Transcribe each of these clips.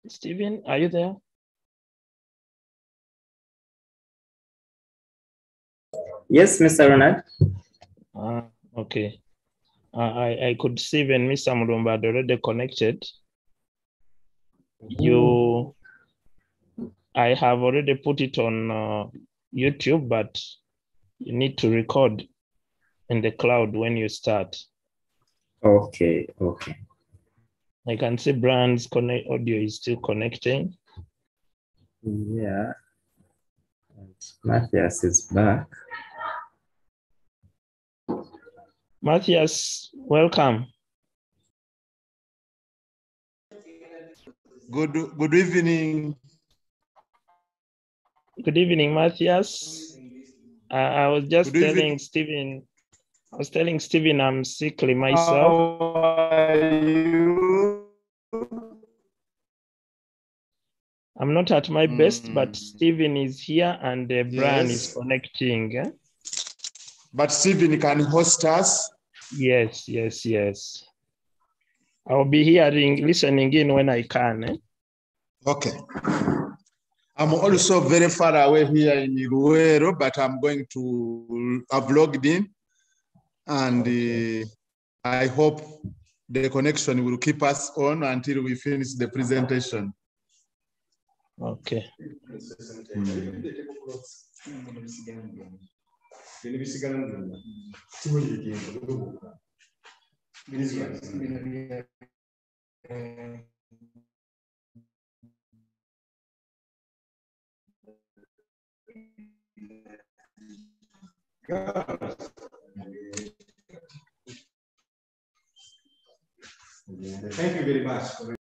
Stephen, are you there? Yes, Mr. Ronald. Okay. I could see when Mr. Murumba had already connected. I have already put it on YouTube, but you need to record in the cloud when you start. Okay. I can see Brian's audio is still connecting. Yeah. Matthias is back. Matthias, welcome. Good evening. Good evening, Matthias. I was just telling Stephen. I was telling Stephen I'm sickly myself. How are you? I'm not at my best, but Stephen is here and Brian is connecting. But Stephen can host us? Yes. I'll be listening in when I can. Okay. I'm also very far away here in Iruero, but I'm going to have logged in, and I hope the connection will keep us on until we finish the presentation. Okay. Thank you very much.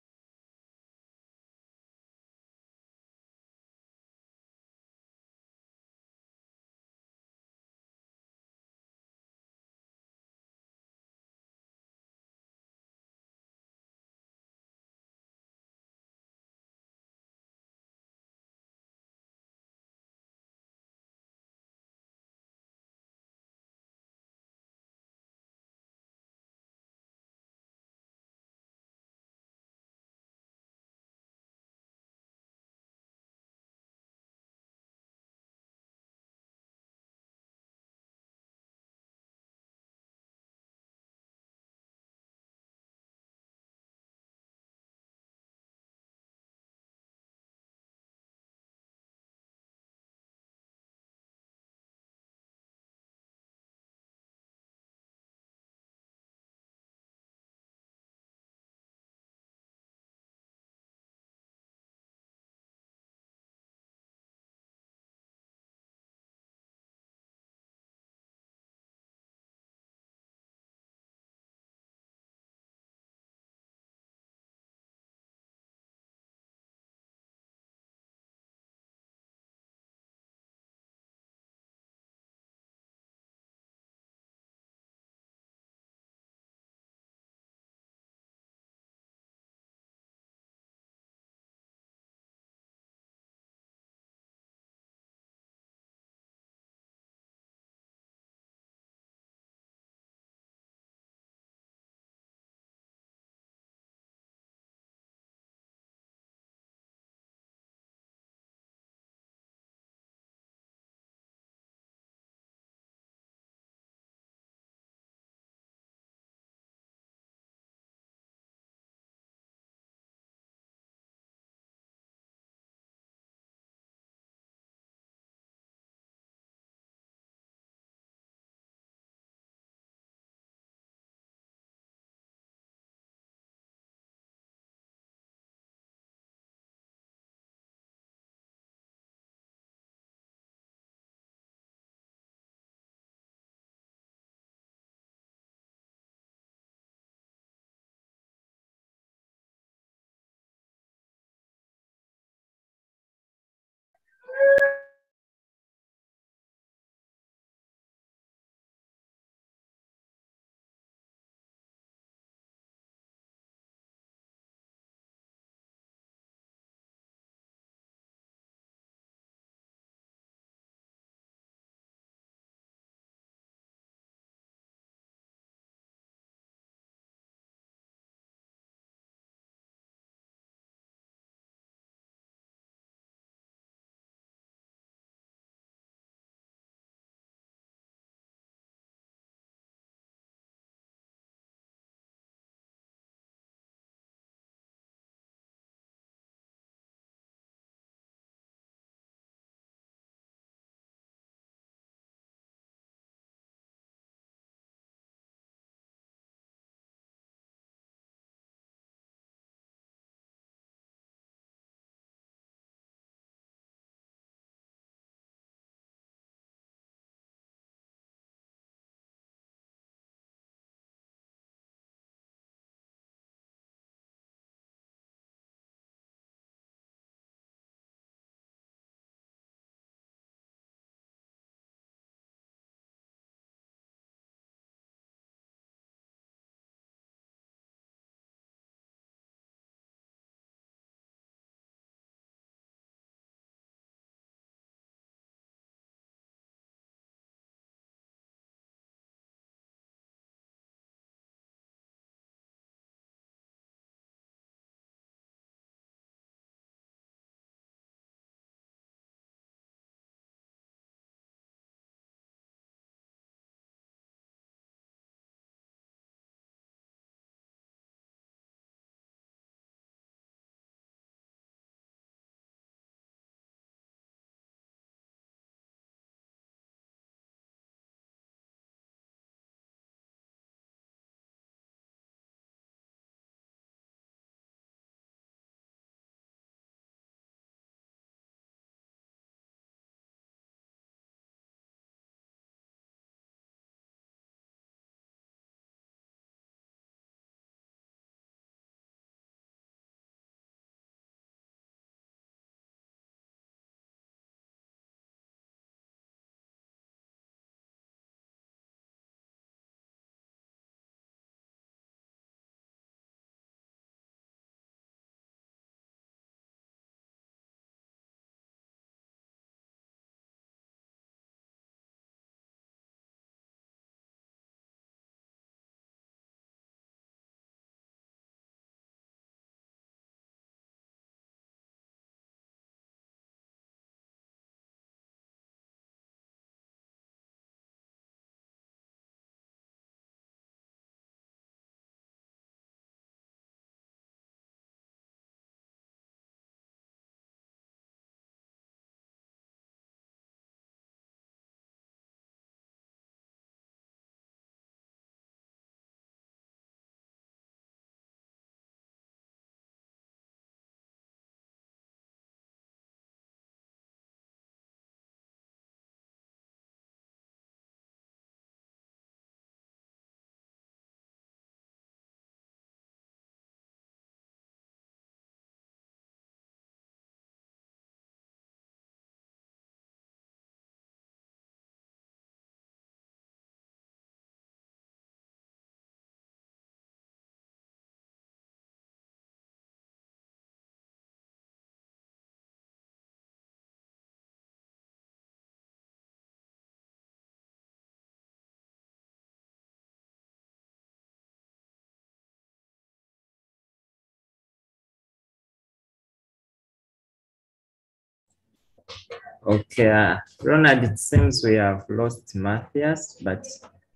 Okay, Ronald, it seems we have lost Matthias, but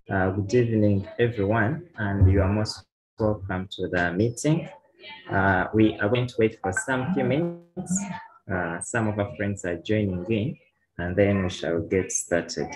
good evening, everyone, and you are most welcome to the meeting. We are going to wait for some few minutes. Some of our friends are joining in, and then we shall get started.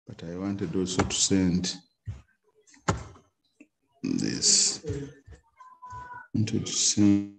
But I wanted also to send this. Wanted to send.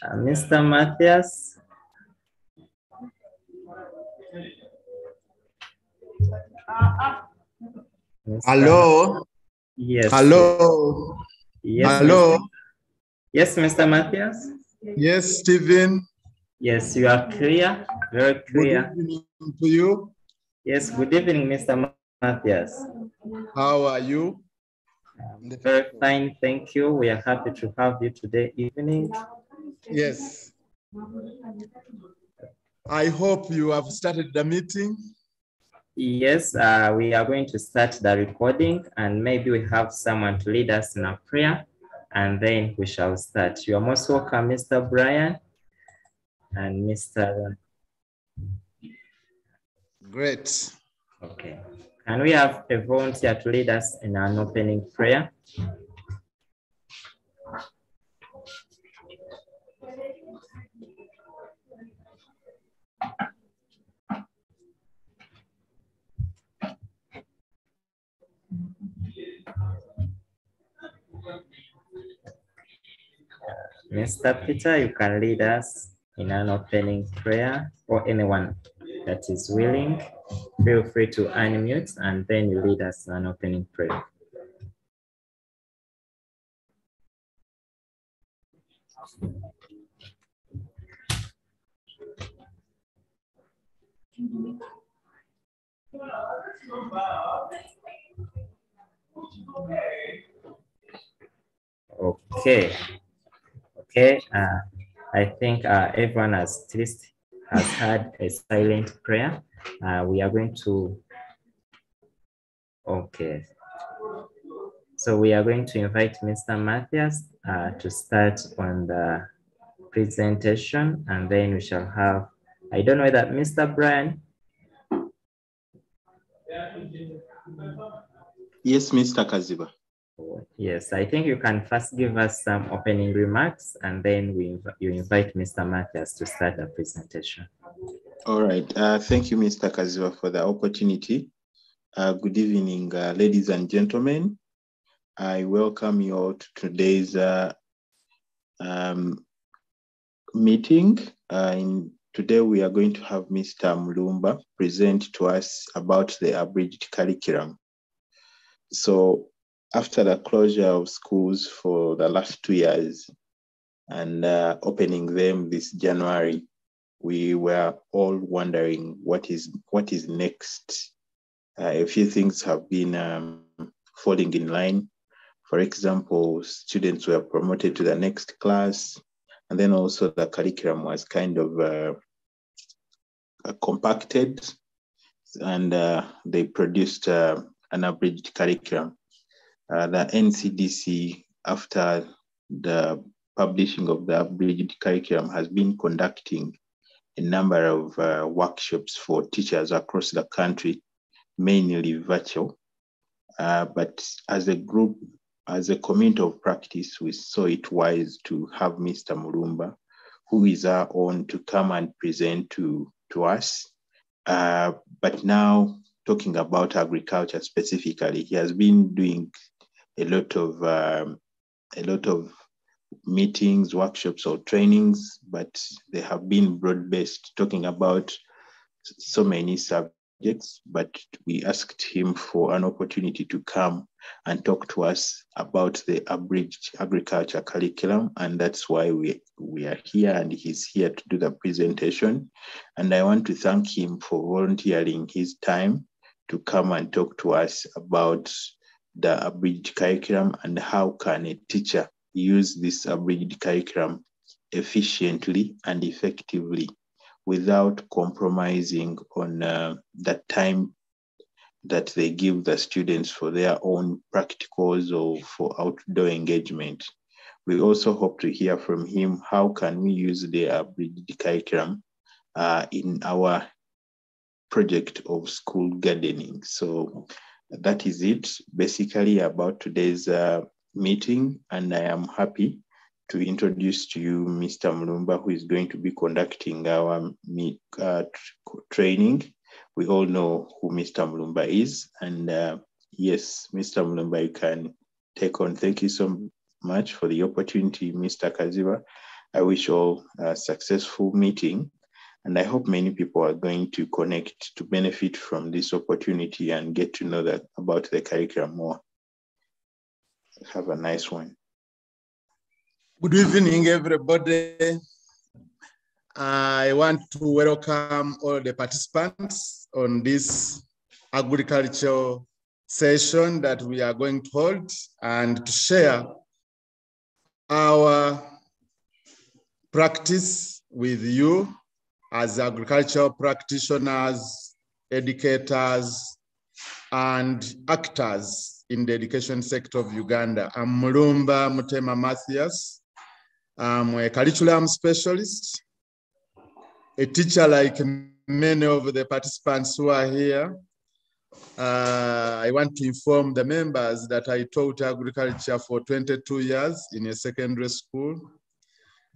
Mr. Matthias. Hello. Yes. Hello. Yes. Hello. Yes, Mr. Matthias. Yes, Stephen. Yes, you are clear. Very clear. Good evening to you. Yes, good evening, Mr. Matthias. How are you? Very fine, thank you. We are happy to have you today evening. Yes. I hope you have started the meeting. Yes, we are going to start the recording, and maybe we have someone to lead us in a prayer, and then we shall start. You are most welcome, Mr. Brian and Mr. Great. Okay. Can we have a volunteer to lead us in an opening prayer? Mr. Peter, you can lead us in an opening prayer, or anyone that is willing. Feel free to unmute, and then you lead us in an opening prayer. Okay. Okay. I think everyone has at least has had a silent prayer. We are going to. Okay. So we are going to invite Mr. Matthias to start on the presentation, and then we shall have, I don't know that Mr. Brian. Yes, Mr. Kaziba. Yes, I think you can first give us some opening remarks, and then you invite Mr. Matthias to start the presentation. All right. Thank you, Mr. Kaziba, for the opportunity. Good evening, ladies and gentlemen. I welcome you all to today's meeting. Today we are going to have Mr. Mulumba present to us about the abridged curriculum. So after the closure of schools for the last 2 years and opening them this January, we were all wondering what is next. A few things have been falling in line. For example, students were promoted to the next class, and then also the curriculum was kind of compacted, and they produced an abridged curriculum. The NCDC, after the publishing of the abridged curriculum, has been conducting a number of workshops for teachers across the country, mainly virtual. But as a group, as a community of practice, we saw it wise to have Mr. Mulumba, who is our own, to come and present to us. But now, talking about agriculture specifically, he has been doing a lot of meetings, workshops, or trainings, but they have been broad-based, talking about so many subjects. But we asked him for an opportunity to come and talk to us about the abridged agriculture curriculum, and that's why we are here, and he's here to do the presentation. And I want to thank him for volunteering his time to come and talk to us about the abridged curriculum and how can a teacher use this abridged curriculum efficiently and effectively without compromising on the time that they give the students for their own practicals or for outdoor engagement. We also hope to hear from him how can we use the abridged curriculum in our project of school gardening. So that is it basically about today's meeting, and I am happy to introduce to you Mr. Mulumba, who is going to be conducting our training. We all know who Mr. Mulumba is, and yes, Mr. Mulumba, you can take on. Thank you so much for the opportunity, Mr. Kaziba. I wish all a successful meeting, and I hope many people are going to connect to benefit from this opportunity and get to know that about the curriculum more. Have a nice one. Good evening, everybody. I want to welcome all the participants on this agricultural session that we are going to hold and to share our practice with you as agricultural practitioners, educators, and actors in the education sector of Uganda. I'm Mulumba Mutema Matthias. I'm a curriculum specialist, a teacher like many of the participants who are here. I want to inform the members that I taught agriculture for 22 years in a secondary school,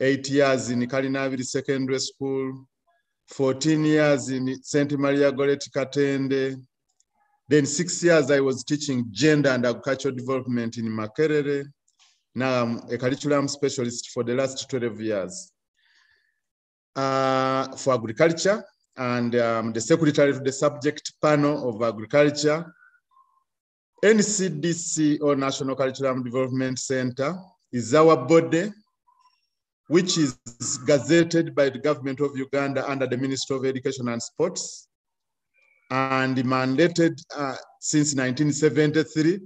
8 years in Kalinaviri Secondary School, 14 years in St. Maria Goretti Katende. Then 6 years I was teaching gender and agricultural development in Makerere. Now I'm a curriculum specialist for the last 12 years for agriculture, and the secretary of the subject panel of agriculture. NCDC, or National Curriculum Development Center, is our body, which is gazetted by the government of Uganda under the Ministry of Education and Sports, and mandated since 1973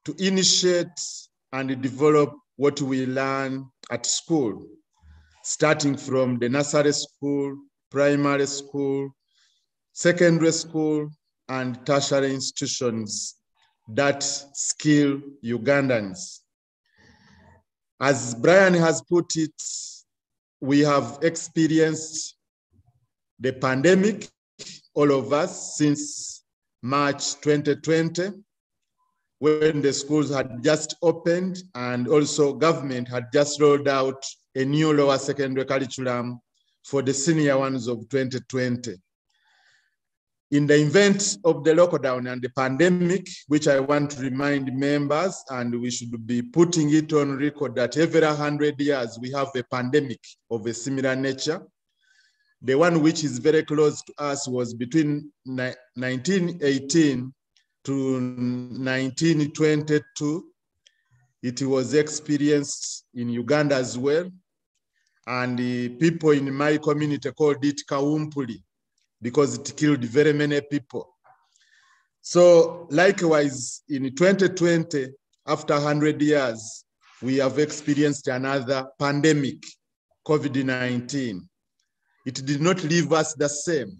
to initiate and develop what we learn at school, starting from the nursery school, primary school, secondary school, and tertiary institutions that skill Ugandans. As Brian has put it, we have experienced the pandemic, all of us, since March 2020, when the schools had just opened and also government had just rolled out a new lower secondary curriculum for the senior ones of 2020. In the event of the lockdown and the pandemic, which I want to remind members, and we should be putting it on record that every 100 years we have a pandemic of a similar nature. The one which is very close to us was between 1918 to 1922. It was experienced in Uganda as well. And the people in my community called it Kawumpuli because it killed very many people. So likewise, in 2020, after 100 years, we have experienced another pandemic, COVID-19. It did not leave us the same.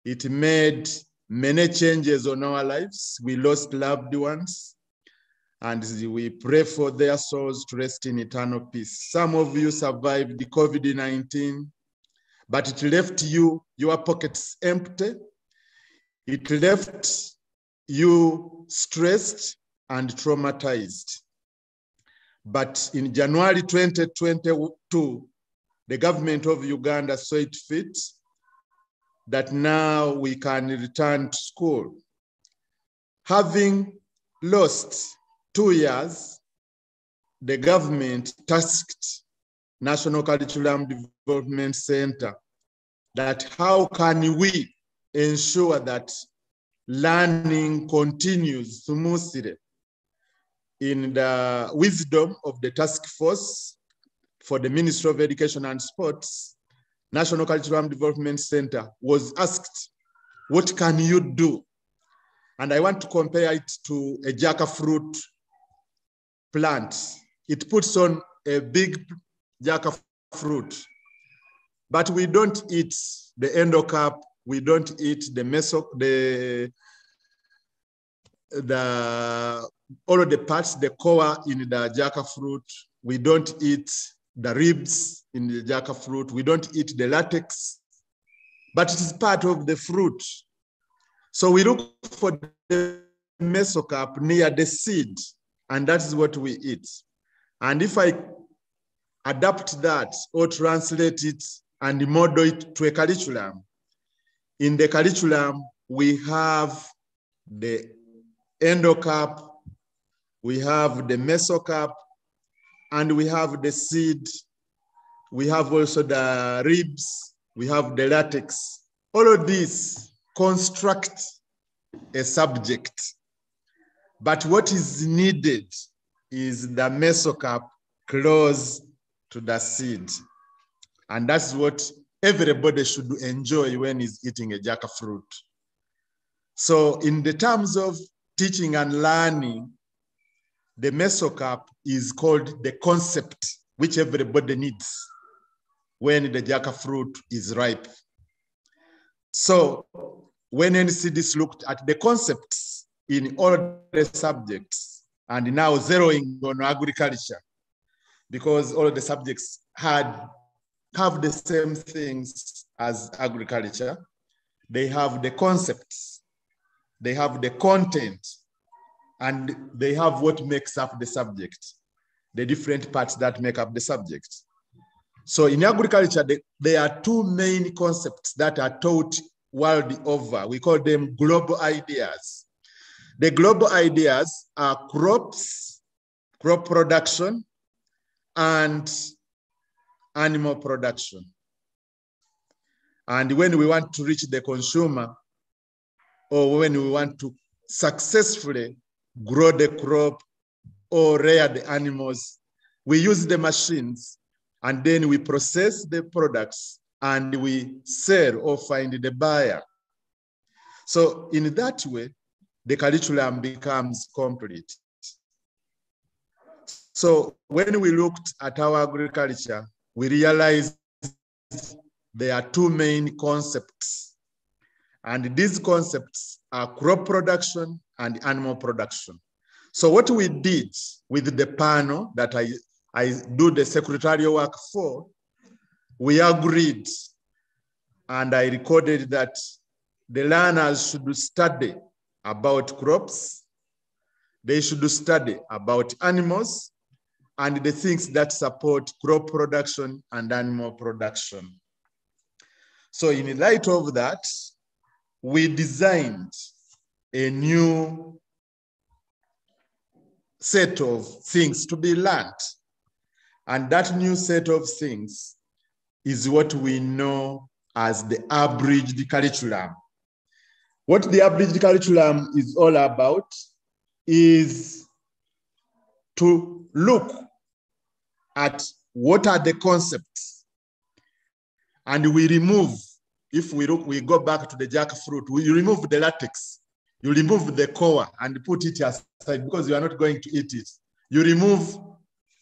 It made many changes on our lives. We lost loved ones, and we pray for their souls to rest in eternal peace. Some of you survived the COVID-19, but it left you, your pockets empty. It left you stressed and traumatized. But in January 2022, the government of Uganda saw it fit that now we can return to school. Having lost 2 years, the government tasked National Curriculum Development Center that how can we ensure that learning continues smoothly. In the wisdom of the task force for the Ministry of Education and Sports, National Curriculum Development Center was asked, what can you do? And I want to compare it to a jackfruit plant. It puts on a big jackfruit, but we don't eat the endocarp, we don't eat all of the parts, the core in the jackfruit. We don't eat the ribs in the jackfruit. We don't eat the latex, but it is part of the fruit. So we look for the mesocarp near the seed, and that is what we eat. And if I adapt that or translate it and model it to a curriculum, in the curriculum, we have the endocarp, we have the mesocarp, and we have the seed. We have also the ribs, we have the latex. All of these construct a subject. But what is needed is the mesocarp close to the seed. And that's what everybody should enjoy when he's eating a jackfruit. So in the terms of teaching and learning, the mesocarp is called the concept, which everybody needs. when the jackfruit is ripe. So when NCDs looked at the concepts in all the subjects and now zeroing on agriculture, because all the subjects have the same things as agriculture. They have the concepts, they have the content, and they have what makes up the subject, the different parts that make up the subject. So in agriculture, there are two main concepts that are taught world over. We call them global ideas. The global ideas are crops, crop production, and animal production. And when we want to reach the consumer, or when we want to successfully grow the crop or rear the animals, we use the machines, and then we process the products and we sell or find the buyer. So in that way, the curriculum becomes complete. So when we looked at our agriculture, we realized there are two main concepts. And these concepts are crop production and animal production. So what we did with the panel that I do the secretarial work for, we agreed, and I recorded that the learners should study about crops, they should study about animals, and the things that support crop production and animal production. So in light of that, we designed a new set of things to be learned. And that new set of things is what we know as the Abidged curriculum. What the Abidged curriculum is all about is to look at what are the concepts, and we remove, if we go back to the jackfruit, we remove the latex, you remove the core and put it aside because you are not going to eat it. You remove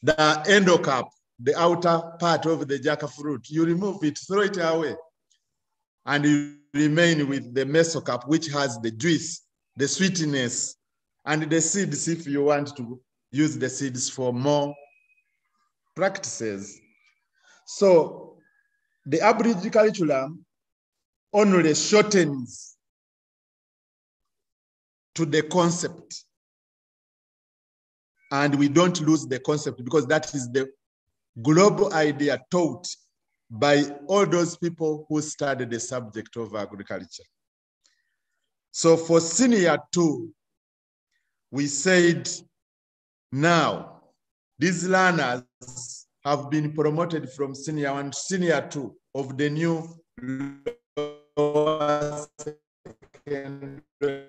the endocap, the outer part of the jackfruit, you remove it, throw it away, and you remain with the mesocap, which has the juice, the sweetness, and the seeds if you want to use the seeds for more practices. So the Abidged curriculum only shortens to the concept, and we don't lose the concept because that is the global idea taught by all those people who studied the subject of agriculture. So for senior 2, we said now these learners have been promoted from senior 1 to senior 2 of the new lower secondary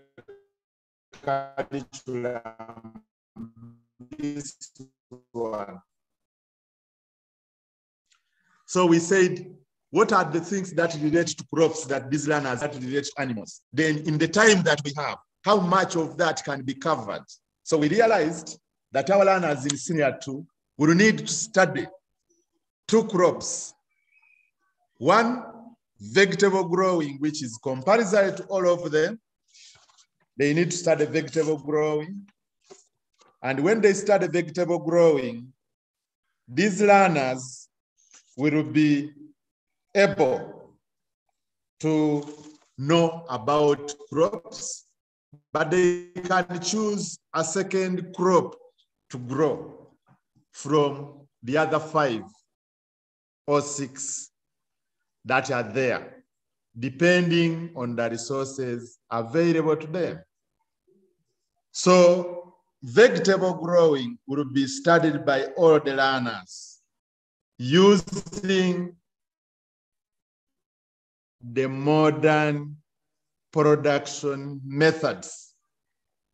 curriculum. This one. So we said, what are the things that relate to crops that these learners that relate to animals? Then in the time that we have, how much of that can be covered? So we realized that our learners in senior 2 will need to study 2 crops. 1, vegetable growing, which is compulsory to all of them. They need to study vegetable growing. And when they study vegetable growing, these learners will be able to know about crops, but they can choose a second crop to grow from the other 5 or 6 that are there, depending on the resources available to them. So vegetable growing will be studied by all the learners using the modern production methods.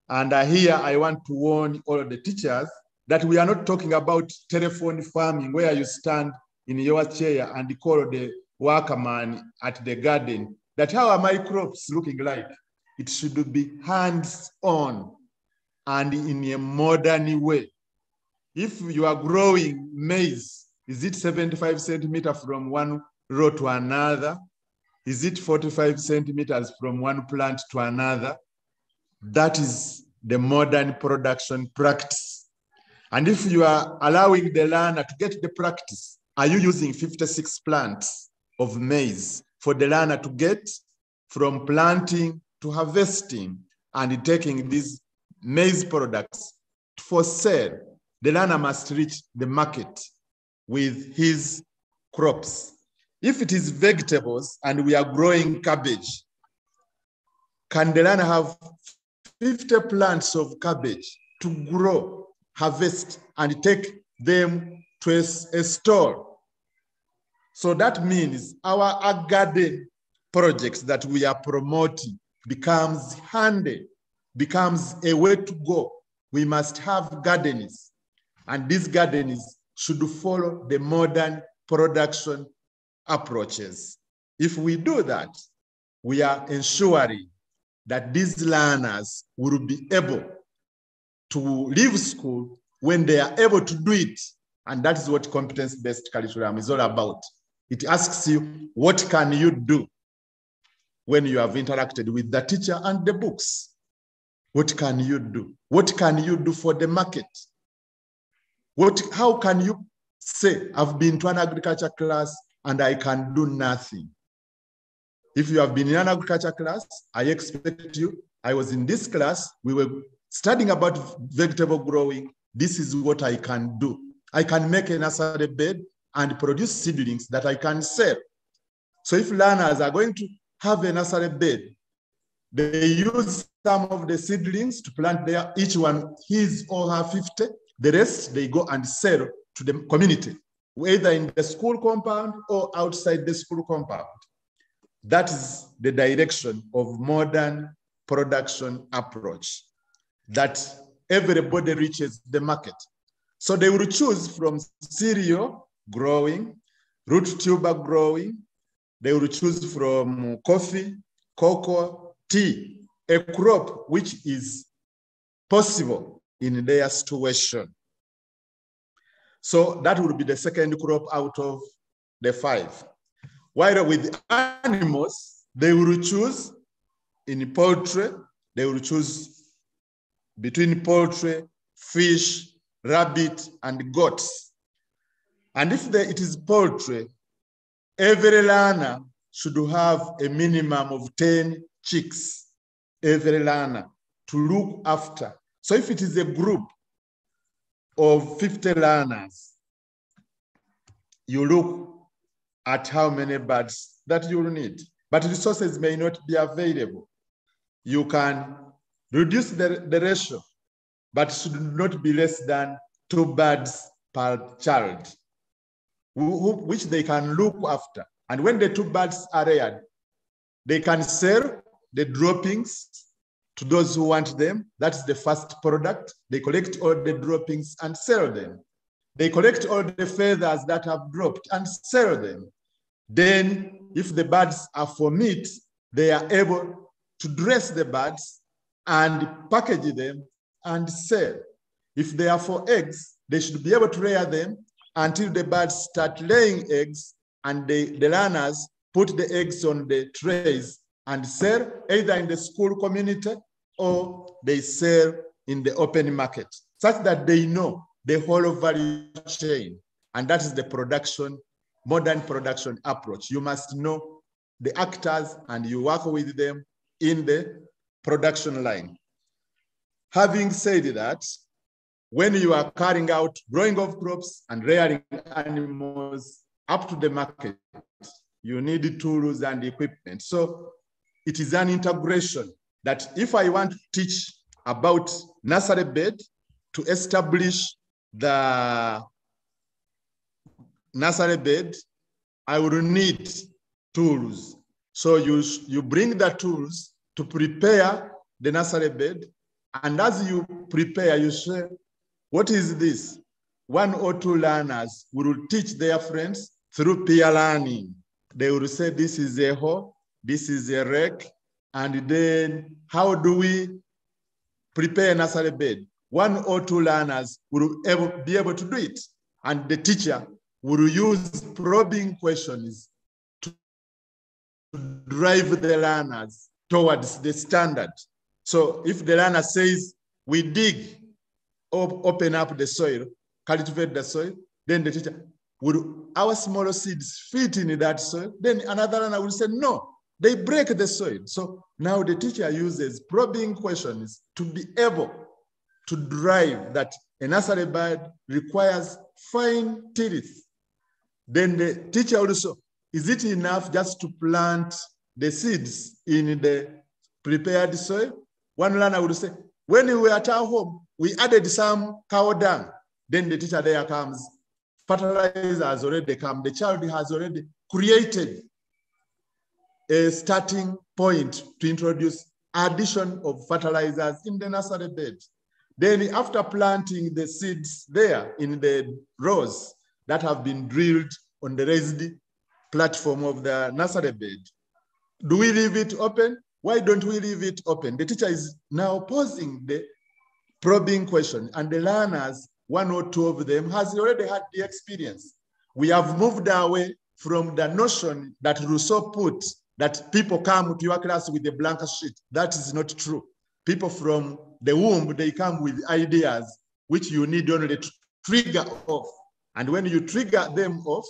And here I want to warn all of the teachers that we are not talking about telephone farming where you stand in your chair and call the workman at the garden that how are my crops looking like? It should be hands-on and in a modern way. If you are growing maize Is it 75 centimeters from one row to another? Is it 45 centimeters from one plant to another? That is the modern production practice. And if you are allowing the learner to get the practice, are you using 56 plants of maize for the learner to get from planting to harvesting and taking these maize products for sale? The learner must reach the market with his crops. If it is vegetables and we are growing cabbage, can the learner have 50 plants of cabbage to grow, harvest, and take them to a store? So that means our garden projects that we are promoting becomes handy, becomes a way to go. We must have gardens, and these gardens should follow the modern production approaches. If we do that, we are ensuring that these learners will be able to leave school when they are able to do it. And that is what competence-based curriculum is all about. It asks you, what can you do when you have interacted with the teacher and the books? What can you do? What can you do for the market? How can you say, I've been to an agriculture class and I can do nothing? If you have been in an agriculture class, I expect you, I was in this class, we were studying about vegetable growing. This is what I can do. I can make a nursery bed and produce seedlings that I can sell. So if learners are going to have a nursery bed, they use some of the seedlings to plant there, each one his or her 50. The rest, they go and sell to the community, whether in the school compound or outside the school compound. That is the direction of modern production approach, that everybody reaches the market. So they will choose from cereal growing, root tuber growing. They will choose from coffee, cocoa, tea, a crop which is possible in their situation. So that will be the second crop out of the 5. While with animals, they will choose in poultry, they will choose between poultry, fish, rabbit, and goats. And if it is poultry, every learner should have a minimum of 10 chicks, every learner to look after. So if it is a group of 50 learners, you look at how many birds that you will need. But resources may not be available. You can reduce the ratio, but should not be less than 2 birds per child, which they can look after. And when the 2 birds are reared, they can sell the droppings to those who want them. That's the first product. They collect all the droppings and sell them. They collect all the feathers that have dropped and sell them. Then, if the birds are for meat, they are able to dress the birds and package them and sell. If they are for eggs, they should be able to rear them until the birds start laying eggs, and the learners put the eggs on the trays and sell either in the school community or they sell in the open market, such that they know the whole value chain. And that is the modern production approach. You must know the actors and you work with them in the production line. Having said that, when you are carrying out growing of crops and rearing animals up to the market, you need tools and equipment. So it is an integration that if I want to teach about nursery bed, to establish the nursery bed, I will need tools. So you bring the tools to prepare the nursery bed. And as you prepare, you say, what is this? 1 or 2 learners will teach their friends through peer learning. They will say, this is a hoe, this is a rake. And then how do we prepare a nursery bed? 1 or 2 learners will be able to do it. And the teacher will use probing questions to drive the learners towards the standard. So if the learner says, we dig, open up the soil, cultivate the soil, then the teacher, would our smaller seeds fit in that soil? Then another learner will say, no, they break the soil. So now the teacher uses probing questions to be able to drive that a nursery bed requires fine teeth. Then the teacher also, is it enough just to plant the seeds in the prepared soil? One learner would say, when we were at our home, we added some cow dung. Then the teacher there comes, fertilizer has already come. The child has already created a starting point to introduce addition of fertilizers in the nursery bed. Then after planting the seeds there in the rows that have been drilled on the raised platform of the nursery bed, do we leave it open? Why don't we leave it open? The teacher is now posing the probing question, and the learners, one or two of them, has already had the experience. We have moved away from the notion that Rousseau put that people come to your class with a blank sheet. That is not true. People from the womb, they come with ideas which you need only to trigger off. And when you trigger them off,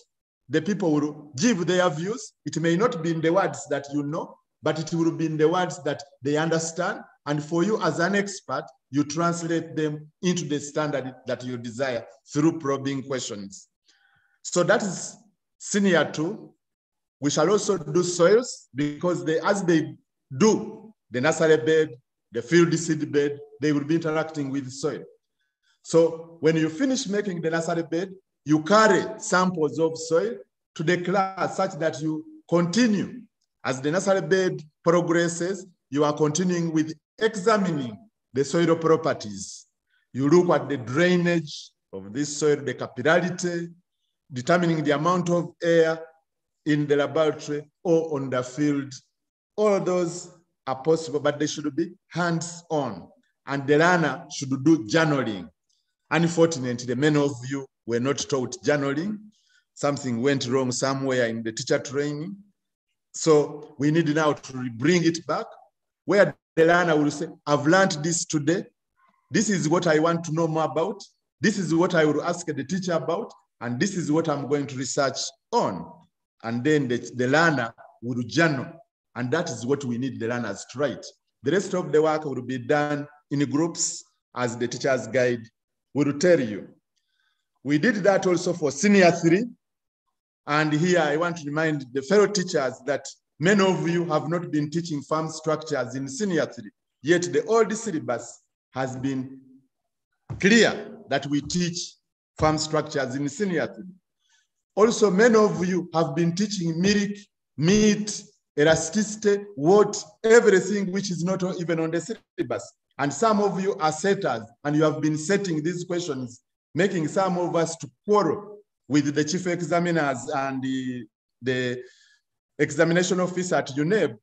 the people will give their views. It may not be in the words that you know, but it will be in the words that they understand. And for you as an expert, you translate them into the standard that you desire through probing questions. So that is senior 2. We shall also do soils, because as they do the nursery bed, the field seed bed, they will be interacting with soil. So when you finish making the nursery bed, you carry samples of soil to the class such that you continue. As the nursery bed progresses, you are continuing with examining the soil properties. You look at the drainage of this soil, the capillarity, determining the amount of air in the laboratory or on the field. All those are possible, but they should be hands-on, and the learner should do journaling. Unfortunately, many of you were not taught journaling. Something went wrong somewhere in the teacher training. So we need now to bring it back, where the learner will say, I've learned this today. This is what I want to know more about. This is what I will ask the teacher about. And this is what I'm going to research on. And then the learner will journal. And that is what we need the learners to write. The rest of the work will be done in groups, as the teacher's guide will tell you. We did that also for senior 3. And here I want to remind the fellow teachers that many of you have not been teaching farm structures in senior 3, yet the old syllabus has been clear that we teach farm structures in senior 3. Also, many of you have been teaching milk, meat, elasticity, what, everything which is not even on the syllabus. And some of you are setters, and you have been setting these questions, making some of us to quarrel with the chief examiners and the examination officer at UNEB,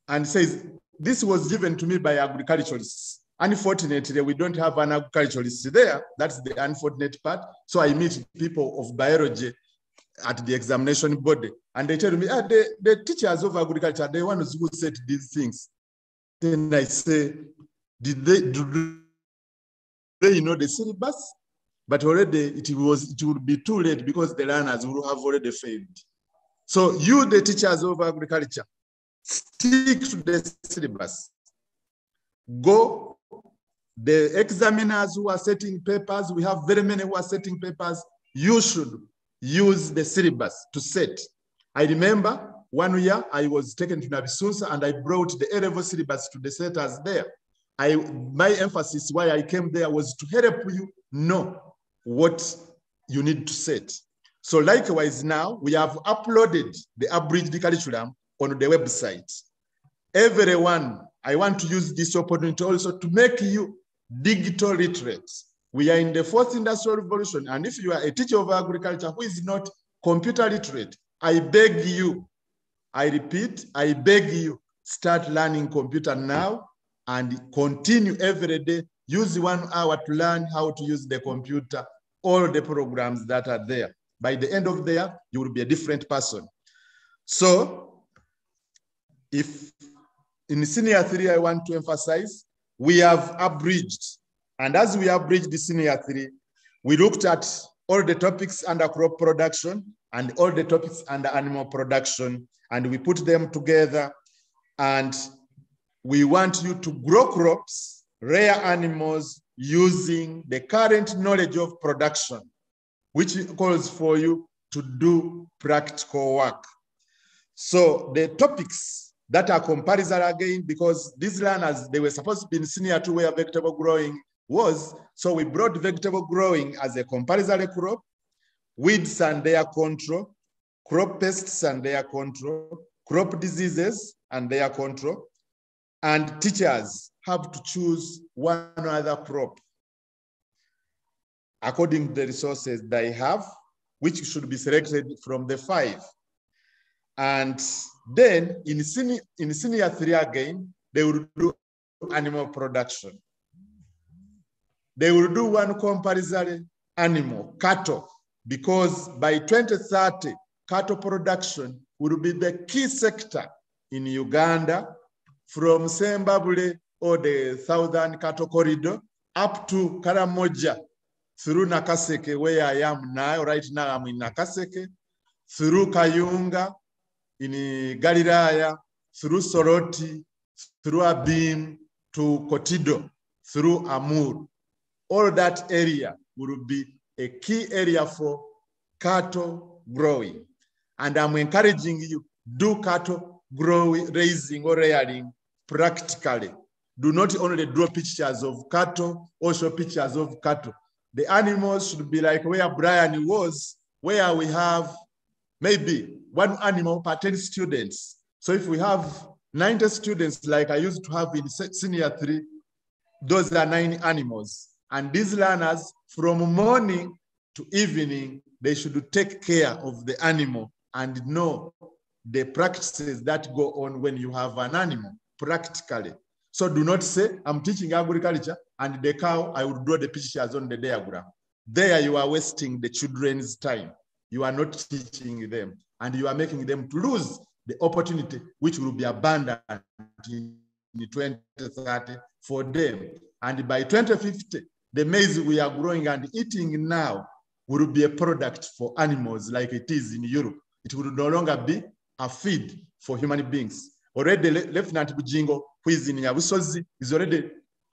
and says, this was given to me by agriculturalists. Unfortunately, we don't have an agriculturalist there. That's the unfortunate part. So I meet people of biology at the examination body, and they tell me, the teachers of agriculture, the ones who said these things. Then I say, do they know the syllabus? But already it would be too late, because the learners will have already failed. So you, the teachers of agriculture, stick to the syllabus. Go. The examiners who are setting papers, we have very many who are setting papers. You should use the syllabus to set. I remember one year I was taken to Nabisunsa, and I brought the A-level syllabus to the setters there. My emphasis why I came there was to help you know what you need to set. So likewise now, we have uploaded the Abidged curriculum on the website. Everyone, I want to use this opportunity also to make you digital literate. We are in the 4th industrial revolution, and if you are a teacher of agriculture who is not computer literate, I beg you, I repeat, I beg you, start learning computer now and continue every day. Use 1 hour to learn how to use the computer, all the programs that are there. By the end of the year, you will be a different person. So if in senior 3, I want to emphasize, we have abridged. And as we abridged the senior 3, we looked at all the topics under crop production and all the topics under animal production, and we put them together. And we want you to grow crops, rear animals, using the current knowledge of production, which calls for you to do practical work. So the topics that are comparison again, because these learners, they were supposed to be in senior 2 where vegetable growing was, so we brought vegetable growing as a compulsory crop, weeds and their control, crop pests and their control, crop diseases and their control, and teachers have to choose one other crop according to the resources they have, which should be selected from the 5. And then in senior 3 again, they will do animal production. They will do one compulsory animal, cattle, because by 2030, cattle production will be the key sector in Uganda, from Sembabule or the Southern Cattle Corridor up to Karamoja, through Nakaseke, where I am now. Right now I'm in Nakaseke, through Kayunga, in Galilaya, through Soroti, through Abim, to Kotido, through Amur. All that area will be a key area for cattle growing. And I'm encouraging you, do cattle growing, raising or rearing practically. Do not only draw pictures of cattle or show pictures of cattle. The animals should be like where Brian was, where we have maybe one animal per 10 students. So if we have 90 students, like I used to have in senior 3, those are 9 animals. And these learners, from morning to evening, they should take care of the animal and know the practices that go on when you have an animal, practically. So do not say, I'm teaching agriculture and the cow, I will draw the pictures on the diagram. There you are wasting the children's time. You are not teaching them, and you are making them to lose the opportunity which will be abundant in 2030 for them. And by 2050, the maize we are growing and eating now will be a product for animals like it is in Europe. It will no longer be a feed for human beings. Already, Lieutenant Bujingo, who is in Yabusozi,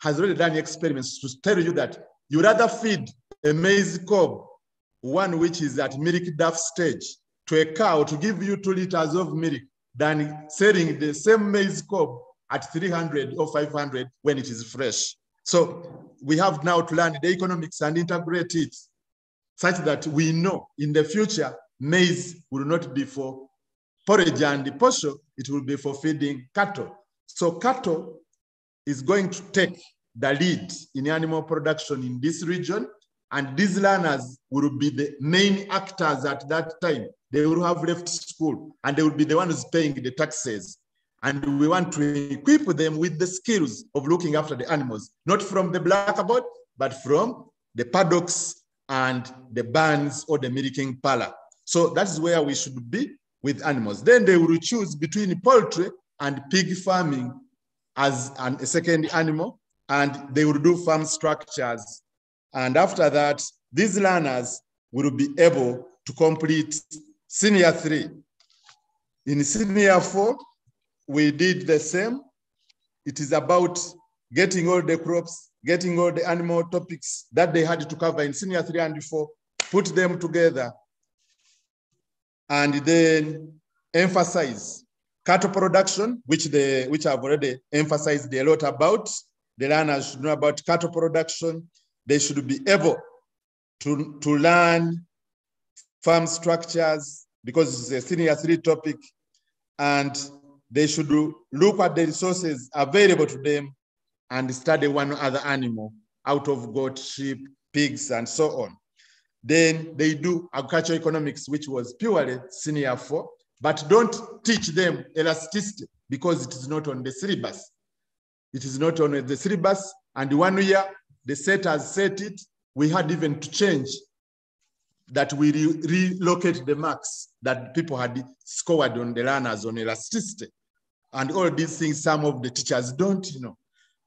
has already done experiments to tell you that you rather feed a maize cob, one which is at milk duff stage, to a cow to give you 2 liters of milk than selling the same maize cob at 300 or 500 when it is fresh. So we have now to learn the economics and integrate it such that we know in the future maize will not be for porridge and posho, it will be for feeding cattle. So cattle is going to take the lead in animal production in this region, and these learners will be the main actors at that time. They will have left school and they will be the ones paying the taxes. And we want to equip them with the skills of looking after the animals, not from the blackboard, but from the paddocks and the barns or the milking parlor. So that's where we should be with animals. Then they will choose between poultry and pig farming as a second animal, and they will do farm structures. And after that, these learners will be able to complete senior 3. In senior 4, we did the same. It is about getting all the crops, getting all the animal topics that they had to cover in senior 3 and 4, put them together, and then emphasize cattle production, which I've already emphasized a lot about. The learners should know about cattle production. They should be able to learn farm structures because it's a senior 3 topic, and they should look at the resources available to them and study one other animal out of goat, sheep, pigs, and so on. Then they do agricultural economics, which was purely senior 4, but don't teach them elasticity because it is not on the syllabus. It is not on the syllabus, and 1 year, the set has set it. We had even to change that we relocate the marks that people had scored on the learners on elasticity. And all these things, some of the teachers don't know.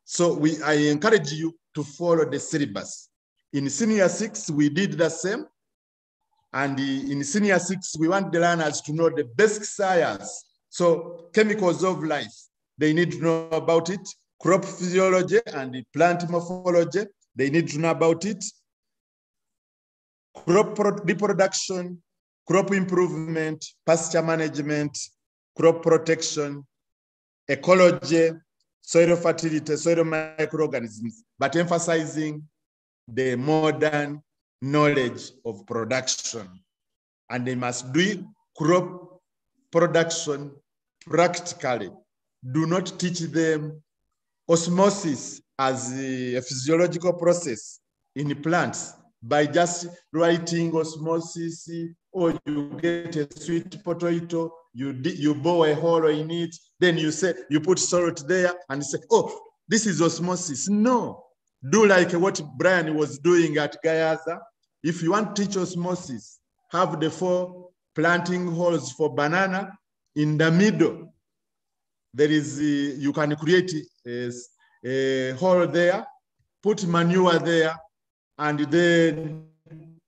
So I encourage you to follow the syllabus. In senior 6, we did the same. And in senior 6, we want the learners to know the basic science. So chemicals of life, they need to know about it. Crop physiology and plant morphology, they need to know about it. Crop reproduction, crop improvement, pasture management, crop protection, ecology, soil fertility, soil microorganisms, but emphasizing the modern knowledge of production. And they must do crop production practically. Do not teach them osmosis as a physiological process in plants by just writing osmosis, or you get a sweet potato, you bore a hole in it, then you say, you put salt there and say, oh, this is osmosis. No, do like what Brian was doing at Gayaza. If you want to teach osmosis, have the 4 planting holes for banana. In the middle, there is, you can create a hole there, put manure there, and then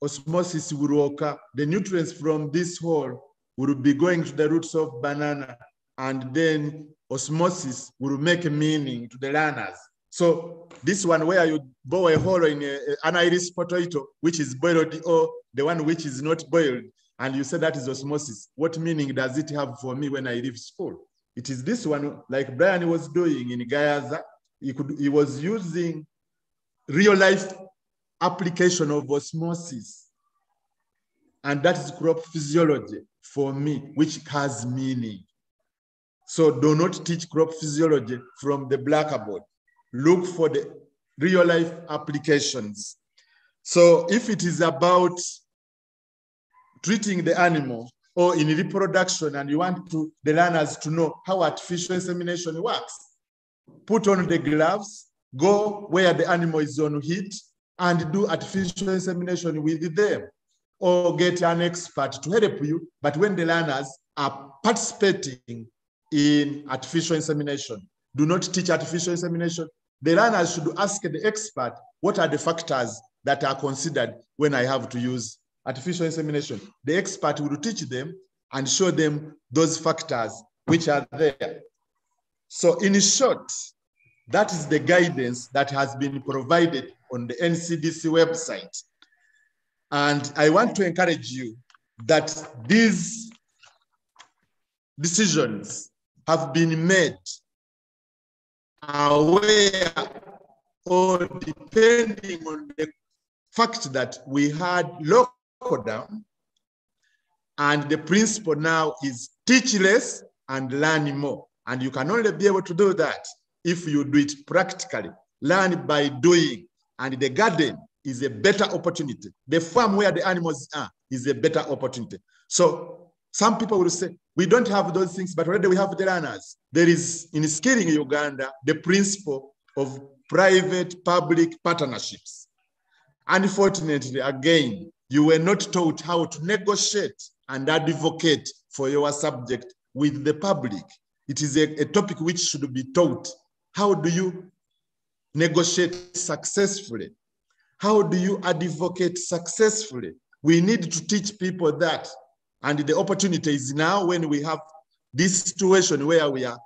osmosis will occur. The nutrients from this hole will be going to the roots of banana, and then osmosis will make a meaning to the learners. So this one where you bore a hole in an iris potato, which is boiled, or the one which is not boiled, and you say that is osmosis, what meaning does it have for me when I leave school? It is this one, like Brian was doing in Gayaza. He was using real life application of osmosis. And that is crop physiology for me, which has meaning. So do not teach crop physiology from the blackboard. Look for the real life applications. So if it is about treating the animal or in reproduction, and you want the learners to know how artificial insemination works, put on the gloves, go where the animal is on heat, and do artificial insemination with them, or get an expert to help you. But when the learners are participating in artificial insemination, do not teach artificial insemination. The learners should ask the expert, what are the factors that are considered when I have to use artificial insemination? The expert will teach them and show them those factors which are there. So in short, that is the guidance that has been provided on the NCDC website. And I want to encourage you that these decisions have been made aware or depending on the fact that we had lockdown, and the principle now is teach less and learn more. And you can only be able to do that if you do it practically. Learn by doing. And the garden is a better opportunity. The farm where the animals are is a better opportunity. So some people will say, we don't have those things, but already we have the learners. There is, in Skilling Uganda, the principle of private-public partnerships. Unfortunately, again, you were not taught how to negotiate and advocate for your subject with the public. It is a topic which should be taught. How do you negotiate successfully? How do you advocate successfully? We need to teach people that. And the opportunity is now when we have this situation where we are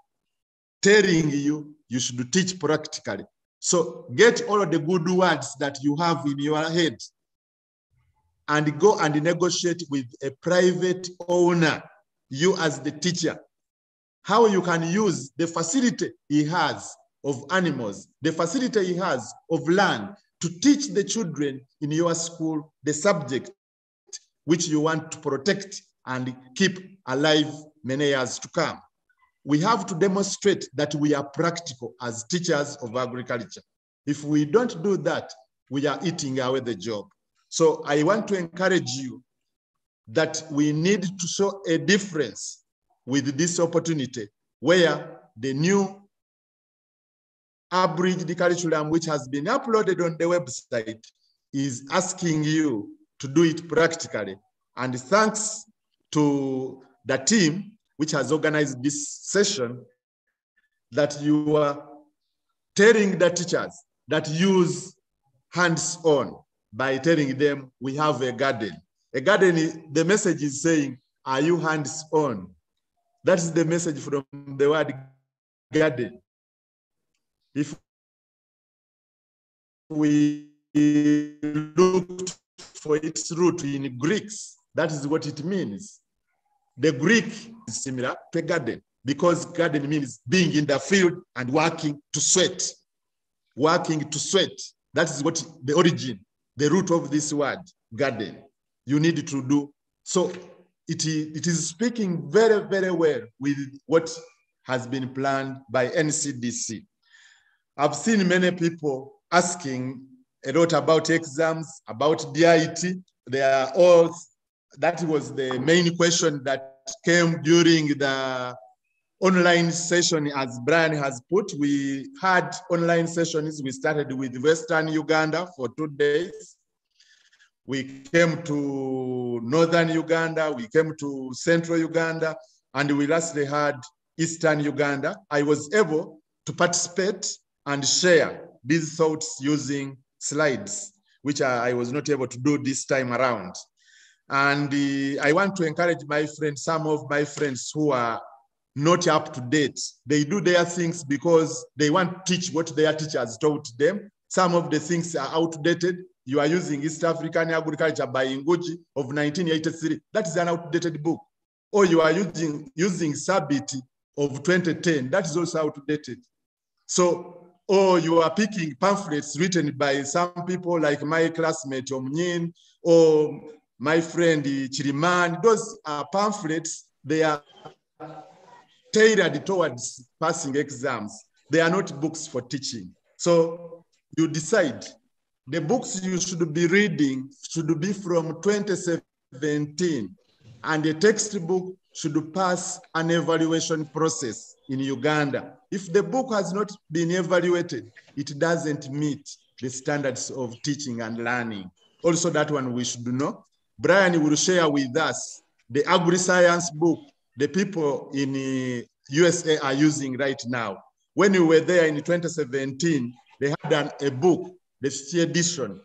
telling you, you should teach practically. So get all of the good words that you have in your head and go and negotiate with a private owner, you as the teacher, how you can use the facility he has of animals, the facility he has of land to teach the children in your school the subject which you want to protect and keep alive many years to come. We have to demonstrate that we are practical as teachers of agriculture. If we don't do that, we are eating away the job. So I want to encourage you that we need to show a difference with this opportunity where the new abridged curriculum, which has been uploaded on the website, is asking you to do it practically. And thanks to the team which has organized this session, that you are telling the teachers that use hands-on by telling them we have a garden. A garden, the message is saying, are you hands-on? That is the message from the word garden. If we look for its root in Greeks, that is what it means. The Greek is similar to a garden, because garden means being in the field and working to sweat. Working to sweat. That is what the origin, the root of this word, garden. You need to do. So it is speaking very, very well with what has been planned by NCDC. I've seen many people asking a lot about exams, about DIT. They are all, that was the main question that came during the online session, as Brian has put. We had online sessions. We started with Western Uganda for 2 days. We came to Northern Uganda. We came to Central Uganda. And we lastly had Eastern Uganda. I was able to participate and share these thoughts using slides, which I was not able to do this time around. And I want to encourage my friends, some of my friends who are not up to date. They do their things because they want to teach what their teachers taught them. Some of the things are outdated. You are using East African Agriculture by Ngugi of 1983. That is an outdated book. Or you are using Sabiti of 2010. That is also outdated. So, or you are picking pamphlets written by some people like my classmate Omnyin or my friend Chiriman. Those are pamphlets. They are tailored towards passing exams. They are not books for teaching. So you decide. The books you should be reading should be from 2017, and the textbook should pass an evaluation process in Uganda. If the book has not been evaluated, it doesn't meet the standards of teaching and learning. Also, that one we should know. Brian will share with us the agri-science book the people in the USA are using right now. When we were there in 2017, they had done a book, the 5th edition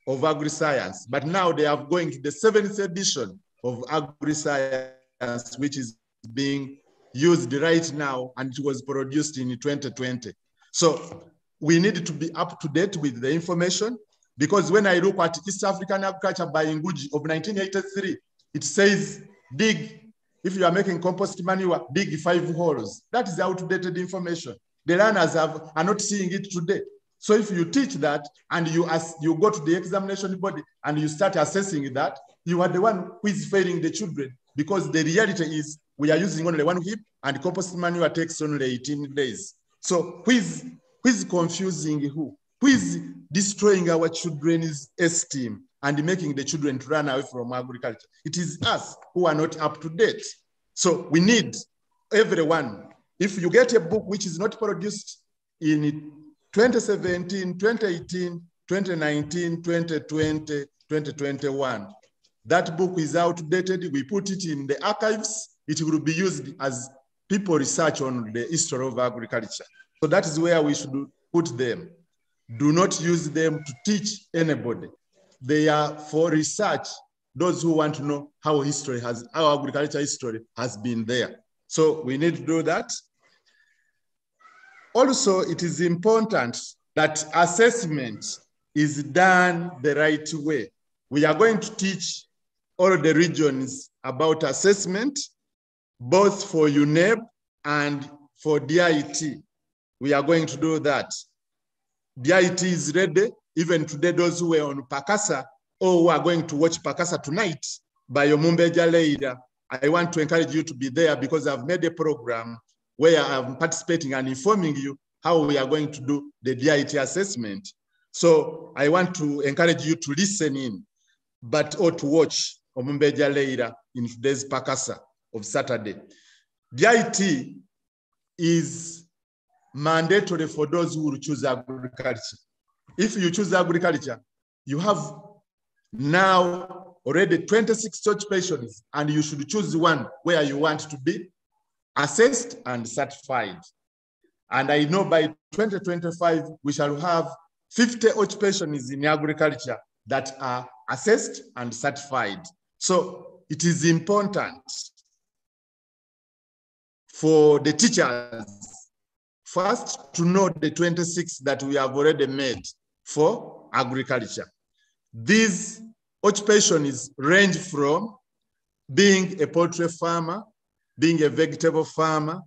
of agri-science, but now they are going to the 7th edition of agri-science, which is being used right now, and it was produced in 2020. So we need to be up to date with the information, because when I look at East African Agriculture by Ngugi of 1983, it says dig. If you are making compost manure, dig 5 holes. That is outdated information. The learners are not seeing it today. So if you teach that and you go to the examination body and you start assessing that, you are the one who is failing the children, because the reality is we are using only 1 heap and compost manure takes only 18 days. So who is confusing who? Who is destroying our children's esteem and making the children to run away from agriculture? It is us who are not up to date. So we need everyone. If you get a book which is not produced in 2017, 2018, 2019, 2020, 2021, that book is outdated. We put it in the archives. It will be used as people research on the history of agriculture. So that is where we should put them. Do not use them to teach anybody. They are for research, those who want to know how agriculture history has been there. So we need to do that. Also, it is important that assessment is done the right way. We are going to teach all the regions about assessment, both for UNEP and for DIT. We are going to do that. DIT is ready. Even today, those who were on Pakasa or who are going to watch Pakasa tonight by Omumbeja Leida, I want to encourage you to be there, because I've made a program where I'm participating and informing you how we are going to do the DIT assessment. So I want to encourage you to listen in, or to watch Omumbeja Leida in today's Pakasa of Saturday. DIT is mandatory for those who will choose agriculture. If you choose agriculture, you have now already 26 occupations, and you should choose one where you want to be assessed and certified. And I know by 2025, we shall have 50 occupations in agriculture that are assessed and certified. So it is important for the teachers first to know the 26 that we have already made for agriculture. These occupations range from being a poultry farmer, being a vegetable farmer,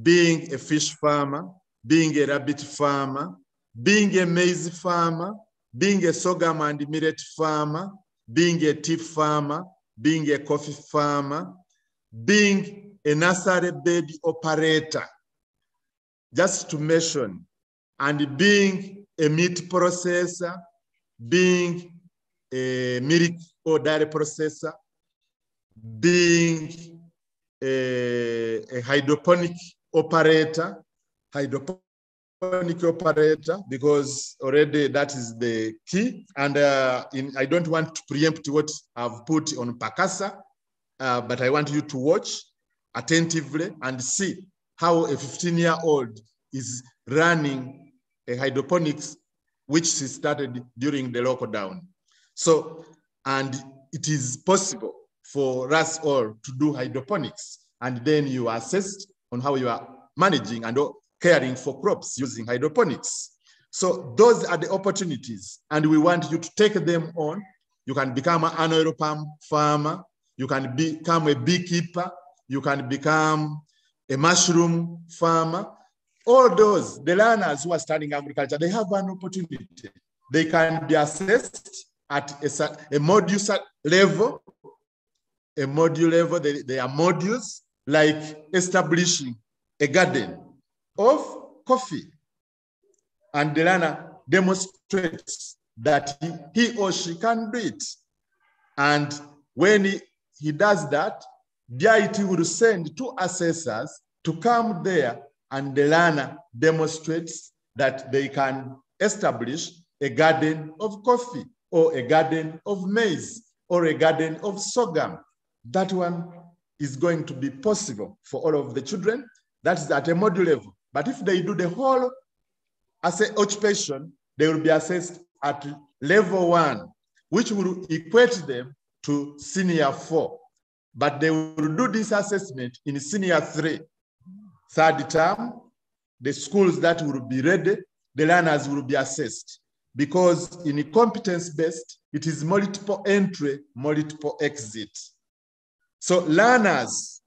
being a fish farmer, being a rabbit farmer, being a maize farmer, being a sorghum and millet farmer, being a tea farmer, being a coffee farmer, being a nursery bed operator, just to mention, and being a meat processor, being a milk or dairy processor, being a hydroponic operator, because already that is the key. And I don't want to preempt what I've put on Pakasa, but I want you to watch attentively and see how a 15-year-old is running a hydroponics, which she started during the lockdown. So, and it is possible for us all to do hydroponics, and then you are assessed on how you are managing and caring for crops using hydroponics. So those are the opportunities, and we want you to take them on. You can become an oil palm farmer, you can become a beekeeper, you can become a mushroom farmer. All those, the learners who are studying agriculture, they have an opportunity. They can be assessed at a module level. There are modules like establishing a garden of coffee. And the learner demonstrates that he or she can do it. And when he does that, DIT will send 2 assessors to come there, and the learner demonstrates that they can establish a garden of coffee, or a garden of maize, or a garden of sorghum. That one is going to be possible for all of the children. That is at a module level. But if they do the whole occupation, they will be assessed at level 1, which will equate them to senior 4. But they will do this assessment in senior 3. Third term, the schools that will be ready, the learners will be assessed. Because in competence-based, it is multiple entry, multiple exit. So learners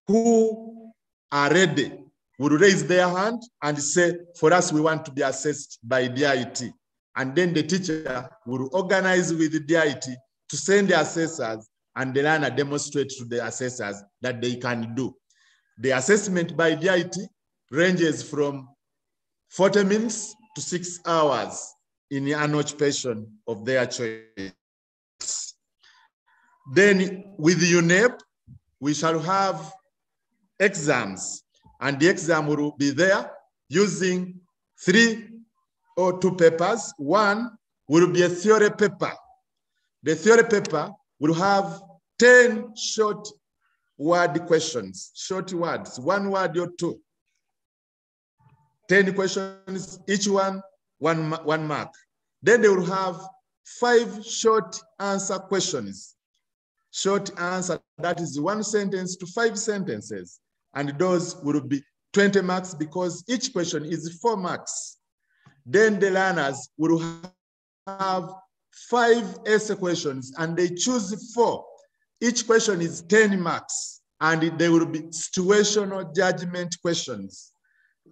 who are ready will raise their hand and say, for us, we want to be assessed by DIT. And then the teacher will organize with the DIT to send the assessors, and the learner demonstrate to the assessors that they can do. The assessment by DIT ranges from 40 minutes to 6 hours in an occupation of their choice. Then with UNEP, we shall have exams, and the exam will be there using 3 or 2 papers. One will be a theory paper. The theory paper will have 10 short word questions, short words, 1 word or 2. 10 questions, each one 1 mark. Then they will have 5 short answer questions. Short answer, that is 1 sentence to 5 sentences. And those will be 20 marks because each question is 4 marks. Then the learners will have 5 essay questions, and they choose 4. Each question is 10 marks, and they will be situational judgment questions.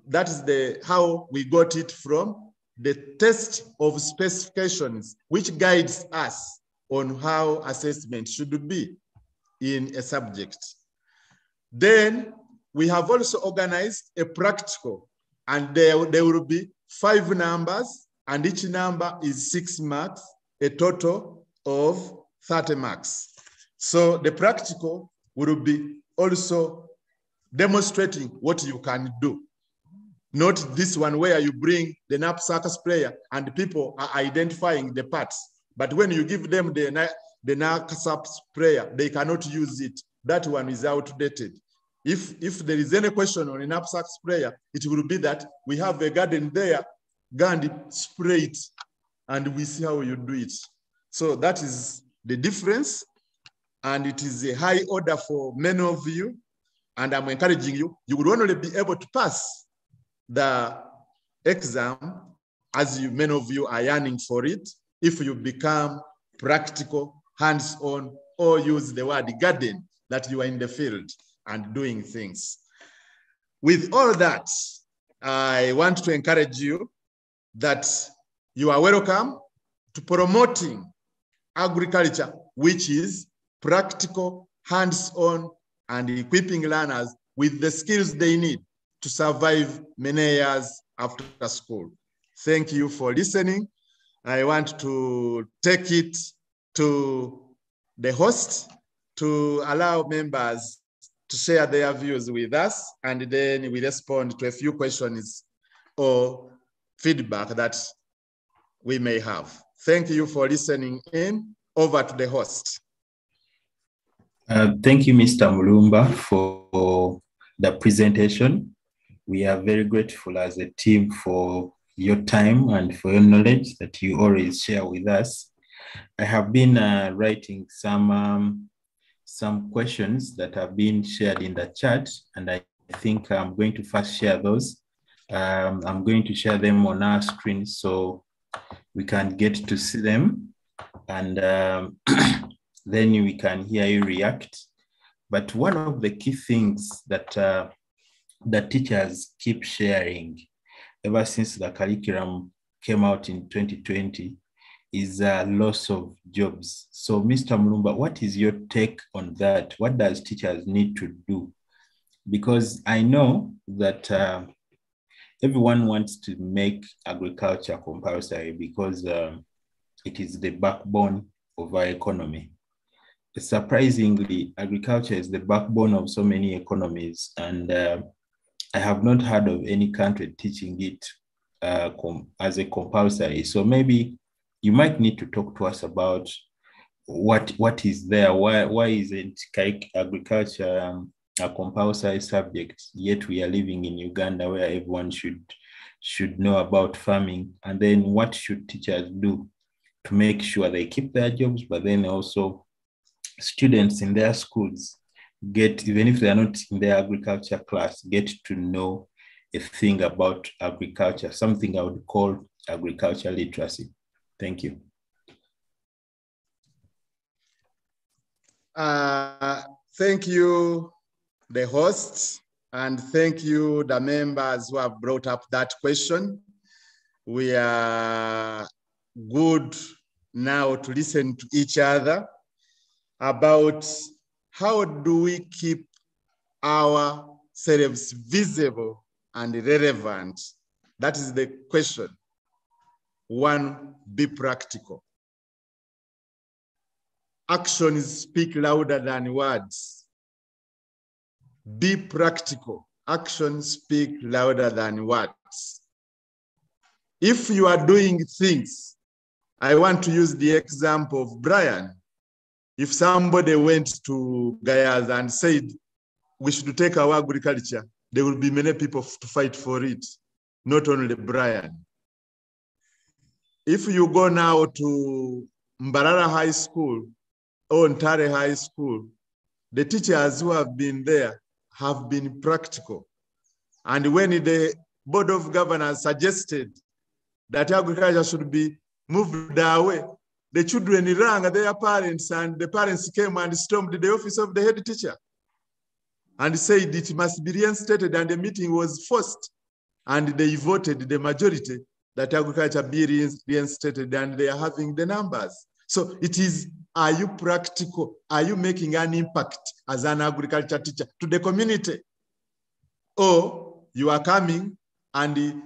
That is how we got it from the test of specifications, which guides us on how assessment should be in a subject. Then we have also organized a practical, and there will be 5 numbers, and each number is 6 marks, a total of 30 marks. So the practical will be also demonstrating what you can do. Not this one where you bring the knapsack sprayer and people are identifying the parts. But when you give them the knapsack sprayer, they cannot use it. That one is outdated. If there is any question on a knapsack sprayer, it will be that we have a garden there, go and spray it, and we see how you do it. So that is the difference, and it is a high order for many of you, and I'm encouraging you. You will only be able to pass the exam, as many of you are yearning for it, if you become practical, hands-on, or use the word garden, that you are in the field and doing things. With all that, I want to encourage you that you are welcome to promoting agriculture, which is practical, hands-on, and equipping learners with the skills they need to survive many years after school. Thank you for listening. I want to take it to the host to allow members to share their views with us, and then we respond to a few questions or feedback that we may have. Thank you for listening in. Over to the host. Thank you, Mr. Mulumba, for the presentation. We are very grateful as a team for your time and for your knowledge that you always share with us. I have been writing some questions that have been shared in the chat, and I think I'm going to first share those. I'm going to share them on our screen so we can get to see them, and then we can hear you react. But one of the key things that the teachers keep sharing ever since the curriculum came out in 2020 is loss of jobs. So Mr. Mulumba, what is your take on that? What does teachers need to do? Because I know that everyone wants to make agriculture compulsory because it is the backbone of our economy. Surprisingly, agriculture is the backbone of so many economies, and I have not heard of any country teaching it as a compulsory. So maybe you might need to talk to us about what is there. Why isn't agriculture a compulsory subject, yet we are living in Uganda where everyone should know about farming? And then what should teachers do to make sure they keep their jobs, but then also students in their schools get, even if they are not in their agriculture class, get to know a thing about agriculture, something I would call agriculture literacy. Thank you. Thank you, the host, and thank you, the members who have brought up that question. We are good now to listen to each other about how do we keep ourselves visible and relevant. That is the question. One, be practical. Actions speak louder than words. Be practical. Actions speak louder than words. If you are doing things, I want to use the example of Brian. If somebody went to Gayaz and said, we should take our agriculture, there will be many people to fight for it, not only Brian. If you go now to Mbarara High School or Ntare High School, the teachers who have been there have been practical. And when the Board of Governors suggested that agriculture should be moved away, the children rang their parents, and the parents came and stormed the office of the head teacher and said it must be reinstated, and the meeting was forced, and they voted the majority that agriculture be reinstated, and they are having the numbers. So it is, are you practical? Are you making an impact as an agriculture teacher to the community? Or you are coming and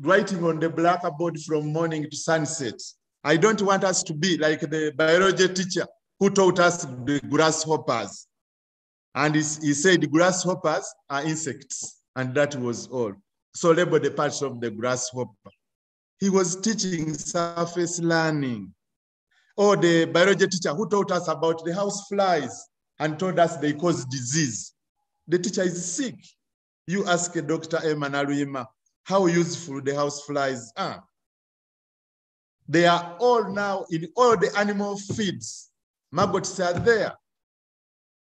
writing on the blackboard from morning to sunset? I don't want us to be like the biology teacher who taught us the grasshoppers. And he said grasshoppers are insects, and that was all. So label the parts of the grasshopper. he was teaching surface learning. Or the biology teacher who taught us about the house flies and told us they cause disease. The teacher is sick. You ask Dr. Emanaluyima how useful the house flies are. They are all now in all the animal feeds. Maggots are there.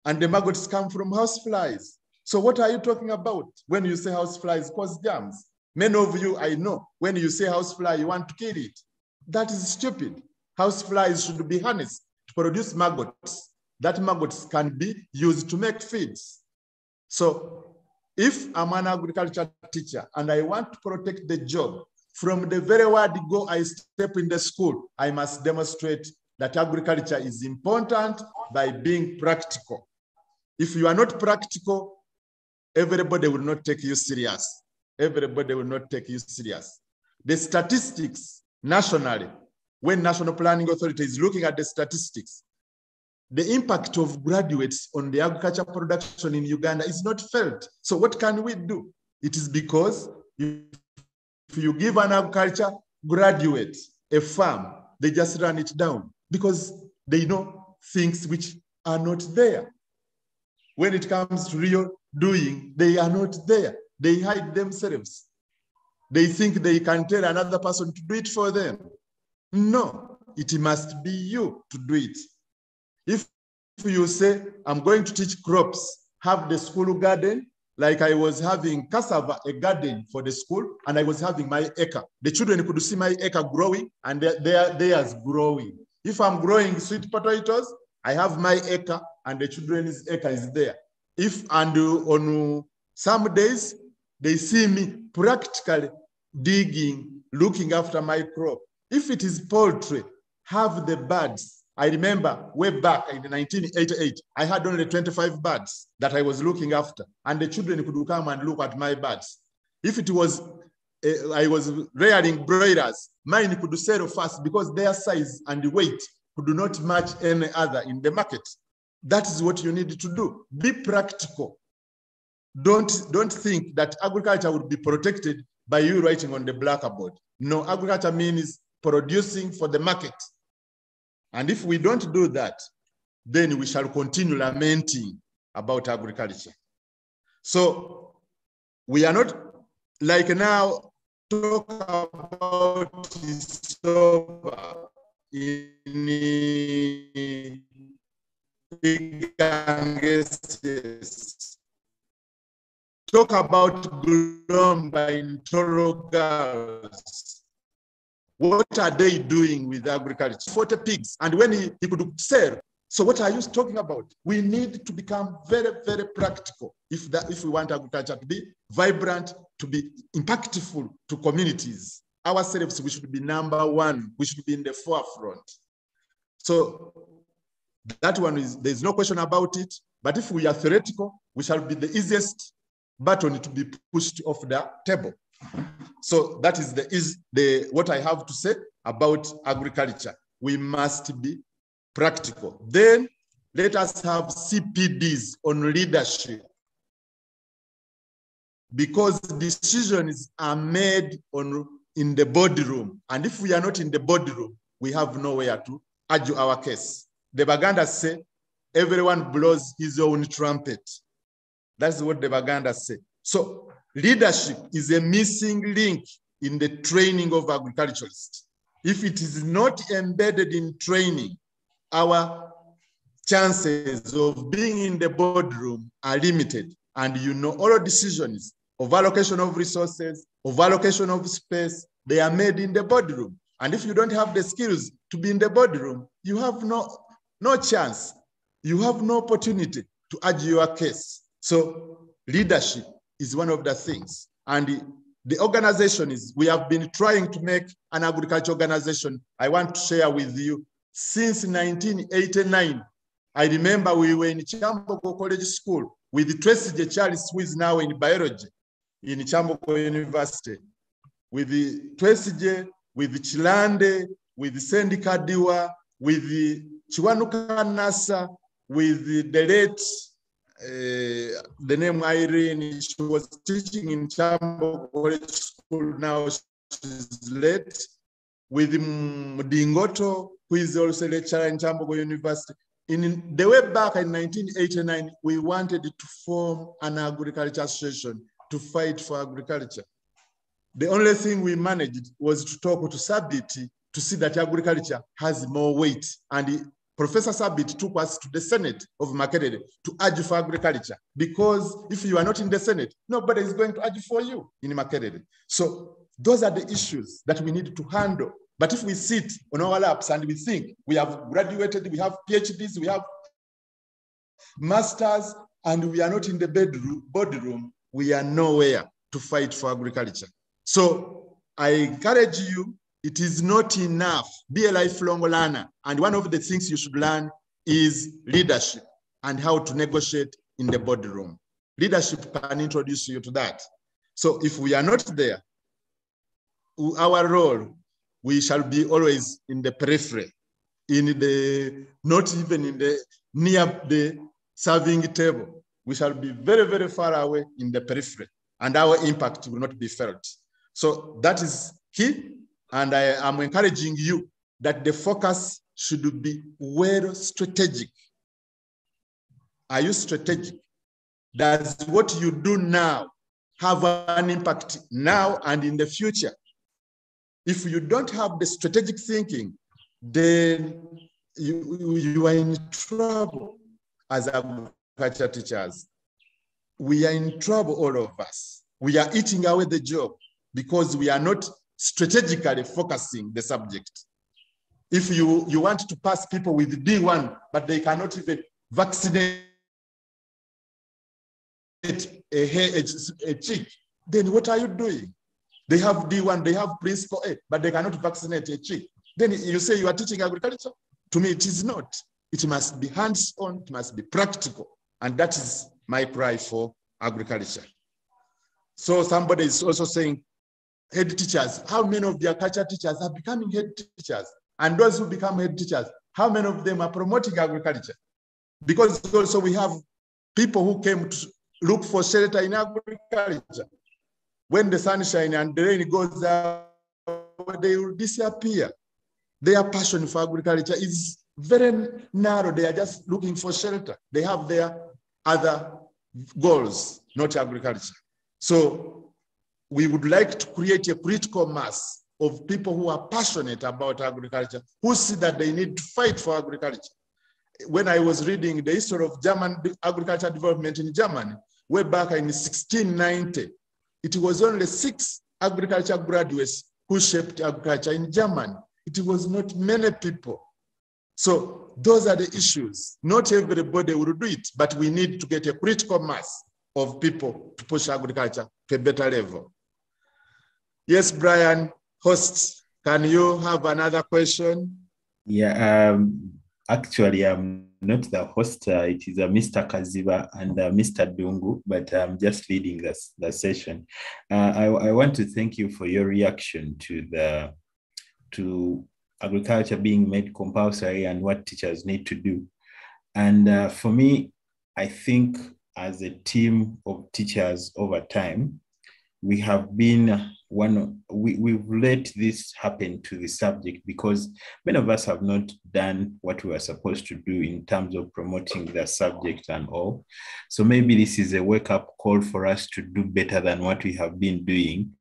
And the maggots come from house flies. So what are you talking about when you say house flies cause germs? Many of you, I know, when you say house fly, you want to kill it. That is stupid. House flies should be harnessed to produce maggots. That maggots can be used to make feeds. So if I'm an agriculture teacher and I want to protect the job, from the very word go I step in the school, I must demonstrate that agriculture is important by being practical. If you are not practical, everybody will not take you serious. Everybody will not take you serious. The statistics nationally, when National Planning Authority is looking at the statistics, the impact of graduates on the agriculture production in Uganda is not felt. So what can we do? It is because if you give an agriculture graduate a farm, they just run it down because they know things which are not there. When it comes to real doing, they are not there. They hide themselves. They think they can tell another person to do it for them. No, it must be you to do it. If you say, I'm going to teach crops, have the school garden, like I was having cassava, a garden for the school, and I was having my acre. The children could see my acre growing, and theirs growing. If I'm growing sweet potatoes, I have my acre, and the children's acre is there. If and on some days, they see me practically digging, looking after my crop. If it is poultry, have the birds. I remember way back in 1988, I had only 25 birds that I was looking after, and the children could come and look at my birds. If it was, I was rearing broilers, mine could sell fast because their size and weight could not match any other in the market. That is what you need to do. Be practical. Don't think that agriculture would be protected by you writing on the blackboard. No, agriculture means producing for the market. And if we don't do that, then we shall continue lamenting about agriculture. So we are not like now talk about this in talk about Glomba in Toro girls. What are they doing with agriculture? 40 pigs, and when he could sell. So what are you talking about? We need to become very, very practical if we want agriculture to be vibrant, to be impactful to communities. Ourselves, we should be number one. We should be in the forefront. So that one is, there's no question about it. But if we are theoretical, we shall be the easiest button to be pushed off the table. So that is what I have to say about agriculture. We must be practical. Then let us have CPDs on leadership, because decisions are made in the boardroom. And if we are not in the boardroom, we have nowhere to argue our case. The Bagandas say, everyone blows his own trumpet. That's what the Bagandas say. So leadership is a missing link in the training of agriculturists. If it is not embedded in training, our chances of being in the boardroom are limited. And you know, all decisions of allocation of resources, of allocation of space, they are made in the boardroom. And if you don't have the skills to be in the boardroom, you have no chance. You have no opportunity to argue your case. So leadership is one of the things. And the organization is, we have been trying to make an agriculture organization. I want to share with you, since 1989, I remember we were in Chamboko College School with Tracy J. Charles, who is now in biology in Chamboko University, with Tracy J, with Chilande, with Sandy Kadiwa, with Chiwanuka Nasa, with the late, the name Irene. She was teaching in Chamboko College School. Now she's late, with Mdingoto, who is also a lecturer in Chambogo University. In the way back in 1989, we wanted to form an agriculture association to fight for agriculture. The only thing we managed was to talk to Sabit to see that agriculture has more weight. And Professor Sabit took us to the Senate of Makerere to urge for agriculture, because if you are not in the Senate, nobody is going to urge for you in Makerere. So those are the issues that we need to handle. But if we sit on our laps and we think we have graduated, we have PhDs, we have masters, and we are not in the boardroom, we are nowhere to fight for agriculture. So I encourage you, it is not enough. Be a lifelong learner. And one of the things you should learn is leadership and how to negotiate in the boardroom. Leadership can introduce you to that. So if we are not there, our role, we shall be always in the periphery, not even in the near the serving table. We shall be very, very far away in the periphery, and our impact will not be felt. So that is key. And I am encouraging you that the focus should be well strategic. Are you strategic? Does what you do now have an impact now and in the future? If you don't have the strategic thinking, then you are in trouble as agriculture teachers. We are in trouble, all of us. We are eating away the job because we are not strategically focusing the subject. If you want to pass people with D1, but they cannot even vaccinate a chick, then what are you doing? They have D1, they have principle A, but they cannot vaccinate a chick. Then you say you are teaching agriculture? To me, it is not. It must be hands-on, it must be practical. And that is my cry for agriculture. So somebody is also saying, head teachers, how many of their culture teachers are becoming head teachers? And those who become head teachers, how many of them are promoting agriculture? Because also we have people who came to look for shelter in agriculture. When the sun shines and the rain goes out, they will disappear. Their passion for agriculture is very narrow. They are just looking for shelter. They have their other goals, not agriculture. So we would like to create a critical mass of people who are passionate about agriculture, who see that they need to fight for agriculture. When I was reading the history of German agriculture development in Germany, way back in 1690, it was only 6 agriculture graduates who shaped agriculture in Germany. It was not many people. So those are the issues. Not everybody will do it, but we need to get a critical mass of people to push agriculture to a better level. Yes, Brian, host, can you have another question? Yeah, actually, I'm not the host. It is Mr. Kaziba and Mr. Dungu, but I'm just leading the session. I want to thank you for your reaction to agriculture being made compulsory and what teachers need to do. And for me, I think as a team of teachers over time, we have been we've let this happen to the subject because many of us have not done what we were supposed to do in terms of promoting the subject and all. So maybe this is a wake-up call for us to do better than what we have been doing,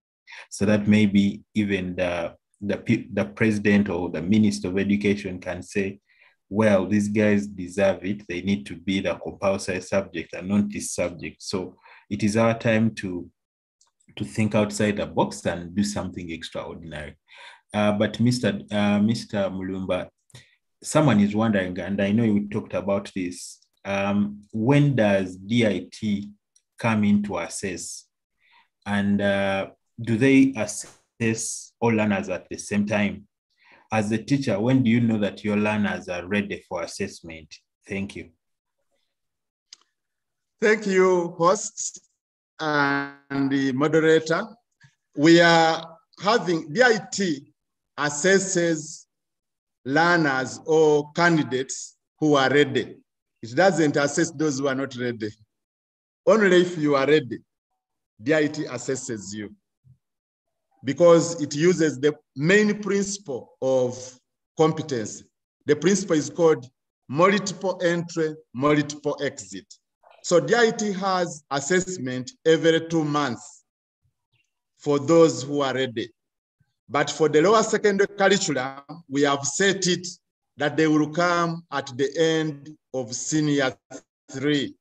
so that maybe even the president or the minister of education can say, well, these guys deserve it. They need to be the compulsory subject and not this subject. So it is our time to think outside the box and do something extraordinary. But Mr. Mulumba, someone is wondering, and I know you talked about this, when does DIT come in to assess? And do they assess all learners at the same time? As a teacher, when do you know that your learners are ready for assessment? Thank you. Thank you, host and the moderator. We are having DIT assesses learners or candidates who are ready. It doesn't assess those who are not ready. Only if you are ready, DIT assesses you. because it uses the main principle of competence. The principle is called multiple entry, multiple exit. So DIT has assessment every 2 months for those who are ready. But for the lower secondary curriculum, we have set it that they will come at the end of senior 3.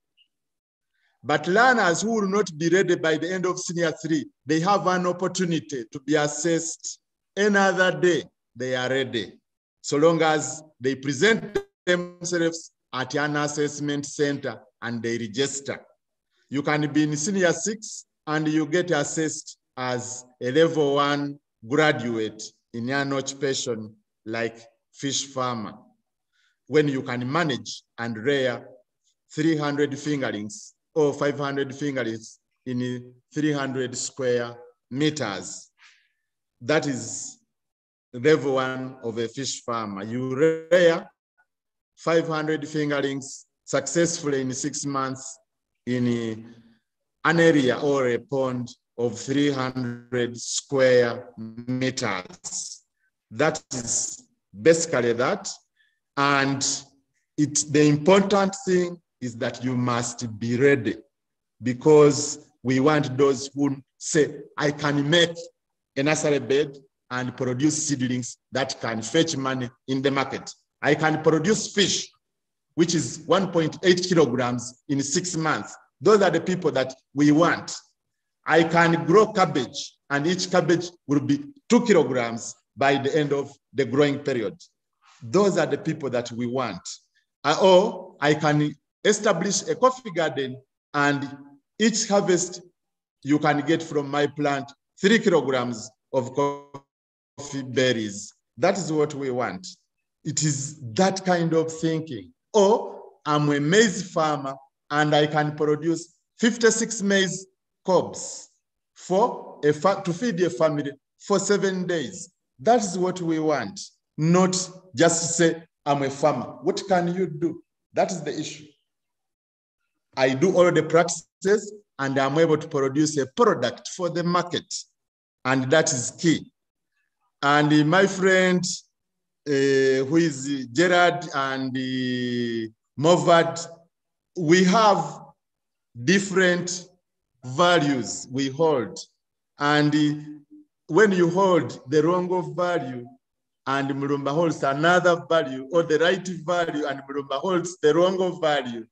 But learners who will not be ready by the end of senior 3, they have an opportunity to be assessed another day they are ready, so long as they present themselves at an assessment center and they register. You can be in senior 6 and you get assessed as a level 1 graduate in an occupation like fish farmer, when you can manage and rear 300 fingerlings or 500 fingerlings in 300 square meters. That is level 1 of a fish farmer. You rear 500 fingerlings successfully in 6 months in an area or a pond of 300 square meters. That is basically that. And the important thing is that you must be ready, because we want those who say, I can make a nursery bed and produce seedlings that can fetch money in the market. I can produce fish, which is 1.8 kilograms in 6 months. Those are the people that we want. I can grow cabbage, and each cabbage will be 2 kilograms by the end of the growing period. Those are the people that we want. Or I can establish a coffee garden, and each harvest you can get from my plant 3 kilograms of coffee berries. That is what we want. It is that kind of thinking. Or I'm a maize farmer and I can produce 56 maize cobs to feed a family for 7 days. That is what we want, not just say, I'm a farmer. What can you do? That is the issue. I do all the practices and I'm able to produce a product for the market. And that is key. And my friend, who is Gerard and Movad, we have different values we hold. And when you hold the wrong value and Mulumba holds another value, or the right value and Mulumba holds the wrong value,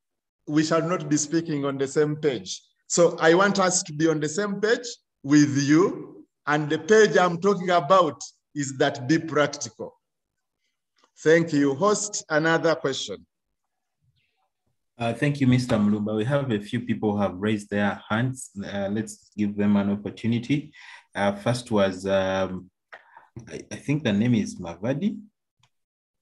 we shall not be speaking on the same page. So I want us to be on the same page with you. And the page I'm talking about is that be practical. Thank you. Host, another question. Thank you, Mr. Mulumba. We have a few people who have raised their hands. Let's give them an opportunity. First was, I think the name is Mavadi.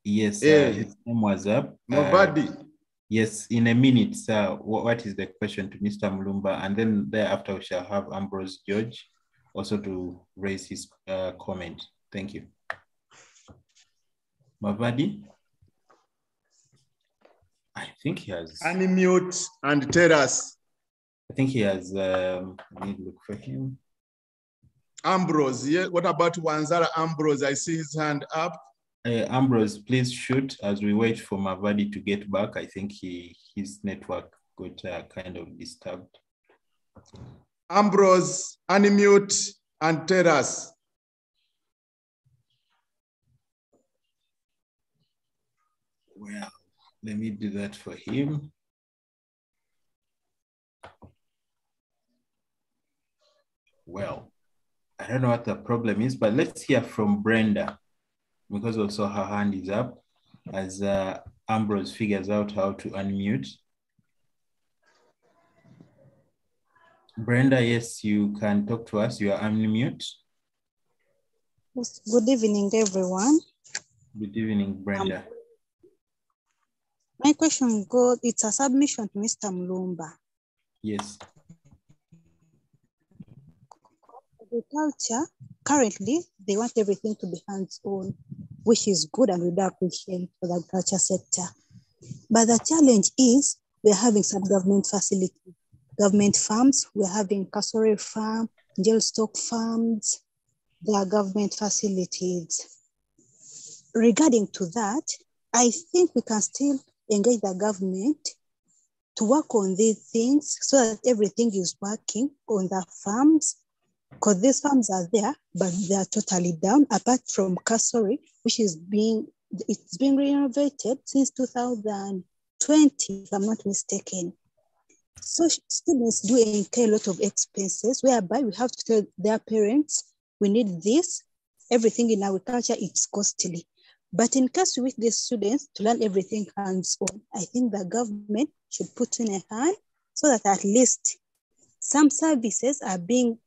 Yes, his name was up. Mavadi. Yes, in a minute, sir. What is the question to Mr. Mulumba? And then thereafter, we shall have Ambrose George also to raise his comment. Thank you. Mavadi? I think he has... Unmute and tell us. I think he has... I need to look for him. Ambrose, yeah. What about Wanzara Ambrose? I see his hand up. Ambrose, please shoot as we wait for Mavadi to get back. I think his network got kind of disturbed. Ambrose, unmute and tell us. Well, let me do that for him. Well, I don't know what the problem is, but let's hear from Brenda, because also her hand is up as Ambrose figures out how to unmute. Brenda, yes, you can talk to us. You are unmute. Yes, good evening, everyone. Good evening, Brenda. My question it's a submission to Mr. Mulumba. Yes. Agriculture, currently, they want everything to be hands-on, which is good and we do appreciate for the agriculture sector. But the challenge is we're having some government facilities, government farms, we're having cassorery farm, gel stock farms, their government facilities. Regarding to that, I think we can still engage the government to work on these things so that everything is working on the farms, because these farms are there, but they are totally down, apart from Kasori, which is being renovated since 2020, if I'm not mistaken. So students do incur a lot of expenses, whereby we have to tell their parents, we need this, everything in agriculture, it's costly. But in case we wish these students to learn everything hands-on, I think the government should put in a hand so that at least some services are being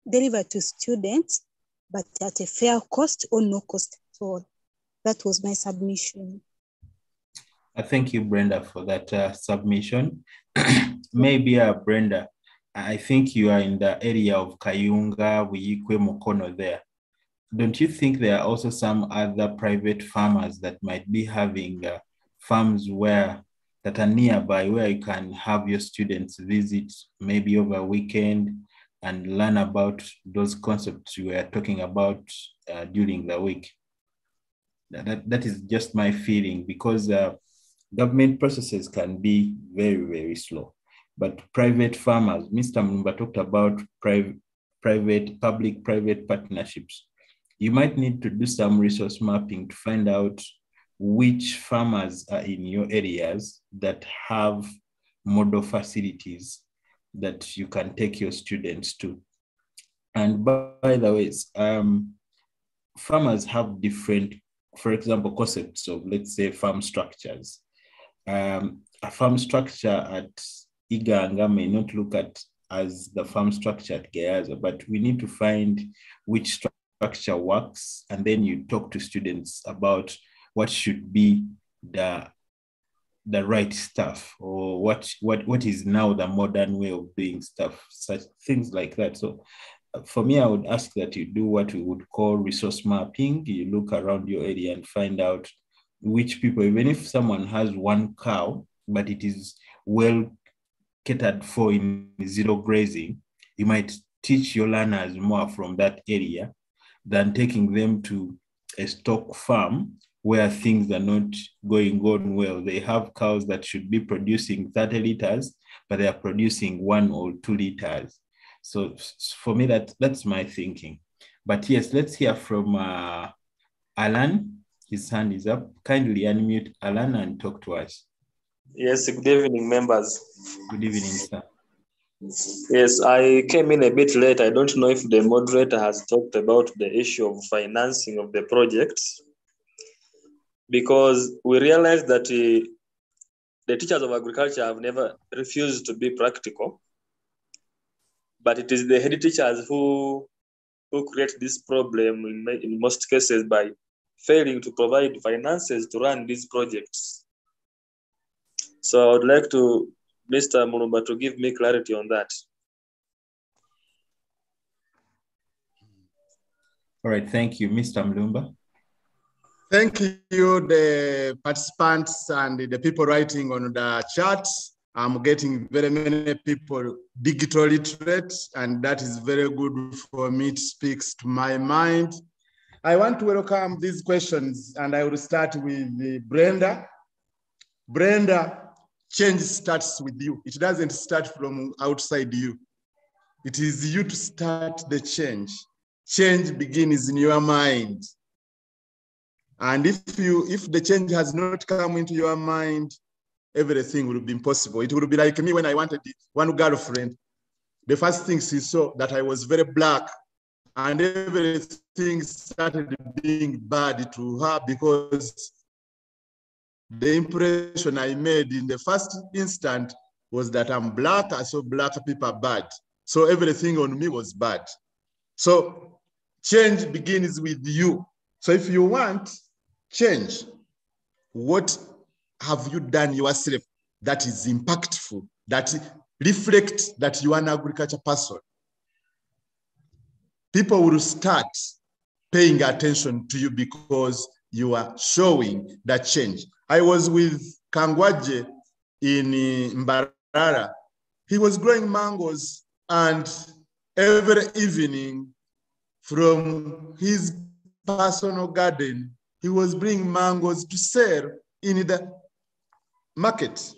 delivered to students, but at a fair cost or no cost at all. That was my submission. Thank you, Brenda, for that submission. Maybe, Brenda, I think you are in the area of Kayunga, Wiyikwe, Mukono there. Don't you think there are also some other private farmers that might be having farms that are nearby, where you can have your students visit maybe over a weekend and learn about those concepts you were talking about during the week? That is just my feeling, because government processes can be very, very slow. But private farmers, Mr. Mnumba talked about public-private partnerships. You might need to do some resource mapping to find out which farmers are in your areas that have model facilities that you can take your students to. And by the way, farmers have different, for example, concepts of, let's say, farm structures. A farm structure at Iganga may not look at as the farm structure at Gayaza, but we need to find which structure works, and then you talk to students about what should be the right stuff, or what is now the modern way of doing stuff, such things like that. So for me, I would ask that you do what we would call resource mapping. You look around your area and find out which people, even if someone has one cow, but it is well catered for in zero grazing, you might teach your learners more from that area than taking them to a stock farm where things are not going on well. They have cows that should be producing 30 liters, but they are producing 1 or 2 liters. So for me, that's my thinking. But yes, let's hear from Alan. His hand is up. Kindly unmute Alan and talk to us. Yes, good evening, members. Good evening, sir. Yes, I came in a bit late. I don't know if the moderator has talked about the issue of financing of the projects, because we realized that the teachers of agriculture have never refused to be practical, but it is the head teachers who create this problem in most cases by failing to provide finances to run these projects. So I would like to Mr. Mulumba to give me clarity on that. All right, thank you, Mr. Mulumba. Thank you, the participants and the people writing on the chat. I'm getting very many people digital literate, and that is very good for me. It speaks to my mind. I want to welcome these questions, and I will start with Brenda. Brenda, change starts with you. It doesn't start from outside you. It is you to start the change. Change begins in your mind. And if the change has not come into your mind, everything will be impossible. It will be like me when I wanted one girlfriend. The first thing she saw that I was very black, and everything started being bad to her because the impression I made in the first instant was that I'm black. I saw black people are bad. So everything on me was bad. So change begins with you. So if you want change, what have you done yourself that is impactful, that reflects that you are an agriculture person? People will start paying attention to you because you are showing that change. I was with Kangwaje in Mbarara. He was growing mangoes, and every evening from his personal garden. He was bringing mangoes to sell in the market.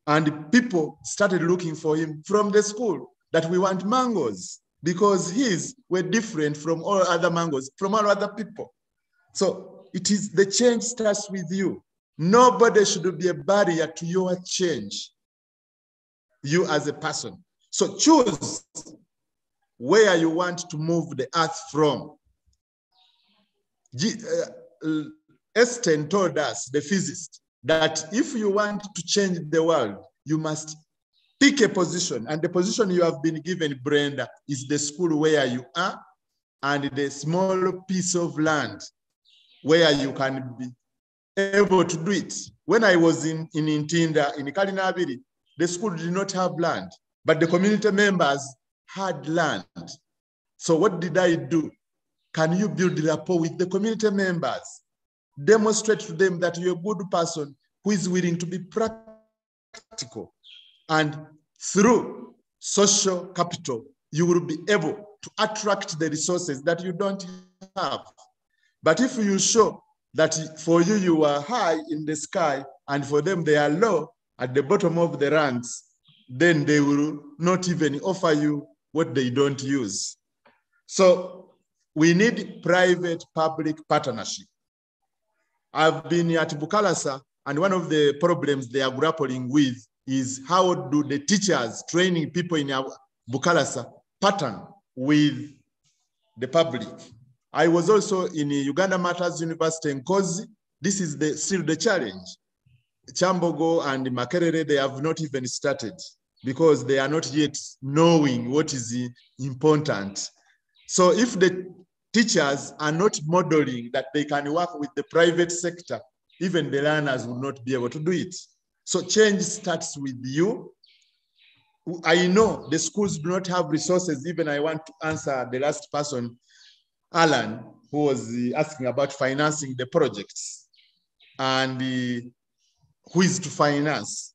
And people started looking for him from the school that we want mangoes because his were different from all other mangoes, from all other people. So it is the change starts with you. Nobody should be a barrier to your change, you as a person. So choose where you want to move the earth from. Einstein told us, the physicist, that if you want to change the world, you must pick a position. And the position you have been given, Brenda, is the school where you are and the small piece of land where you can be able to do it. When I was in Ntinda, in Kalinabiri, the school did not have land, but the community members had land. So what did I do? Can you build rapport with the community members? Demonstrate to them that you're a good person who is willing to be practical. And through social capital, you will be able to attract the resources that you don't have. But if you show that for you, you are high in the sky, and for them, they are low at the bottom of the ranks, then they will not even offer you what they don't use. So we need private-public partnership. I've been at Bukalasa, and one of the problems they are grappling with is how do the teachers training people in Bukalasa pattern with the public. I was also in Uganda Matters University in Kozi. This is still the challenge. Chambogo and Makerere, they have not even started because they are not yet knowing what is important. So if the teachers are not modeling that they can work with the private sector, even the learners will not be able to do it. So change starts with you. I know the schools do not have resources. Even I want to answer the last person, Alan, who was asking about financing the projects and who is to finance.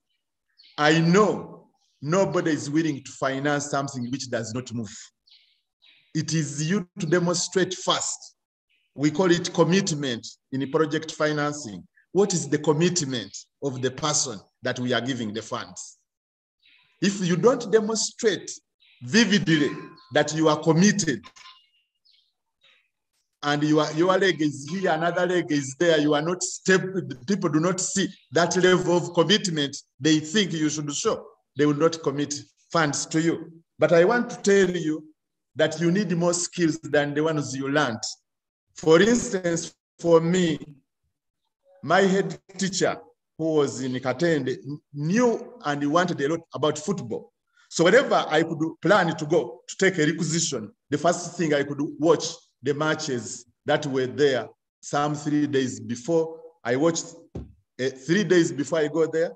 I know nobody is willing to finance something which does not move. It is you to demonstrate first. We call it commitment in project financing. What is the commitment of the person that we are giving the funds? If you don't demonstrate vividly that you are committed and your leg is here, another leg is there, you are not stable, people do not see that level of commitment they think you should show, they will not commit funds to you. But I want to tell you that you need more skills than the ones you learned. For instance, for me, my head teacher, who was in Katende, knew and he wanted a lot about football. So whenever I could plan to go to take a requisition, the first thing I could watch the matches that were there some 3 days before. I watched 3 days before I go there,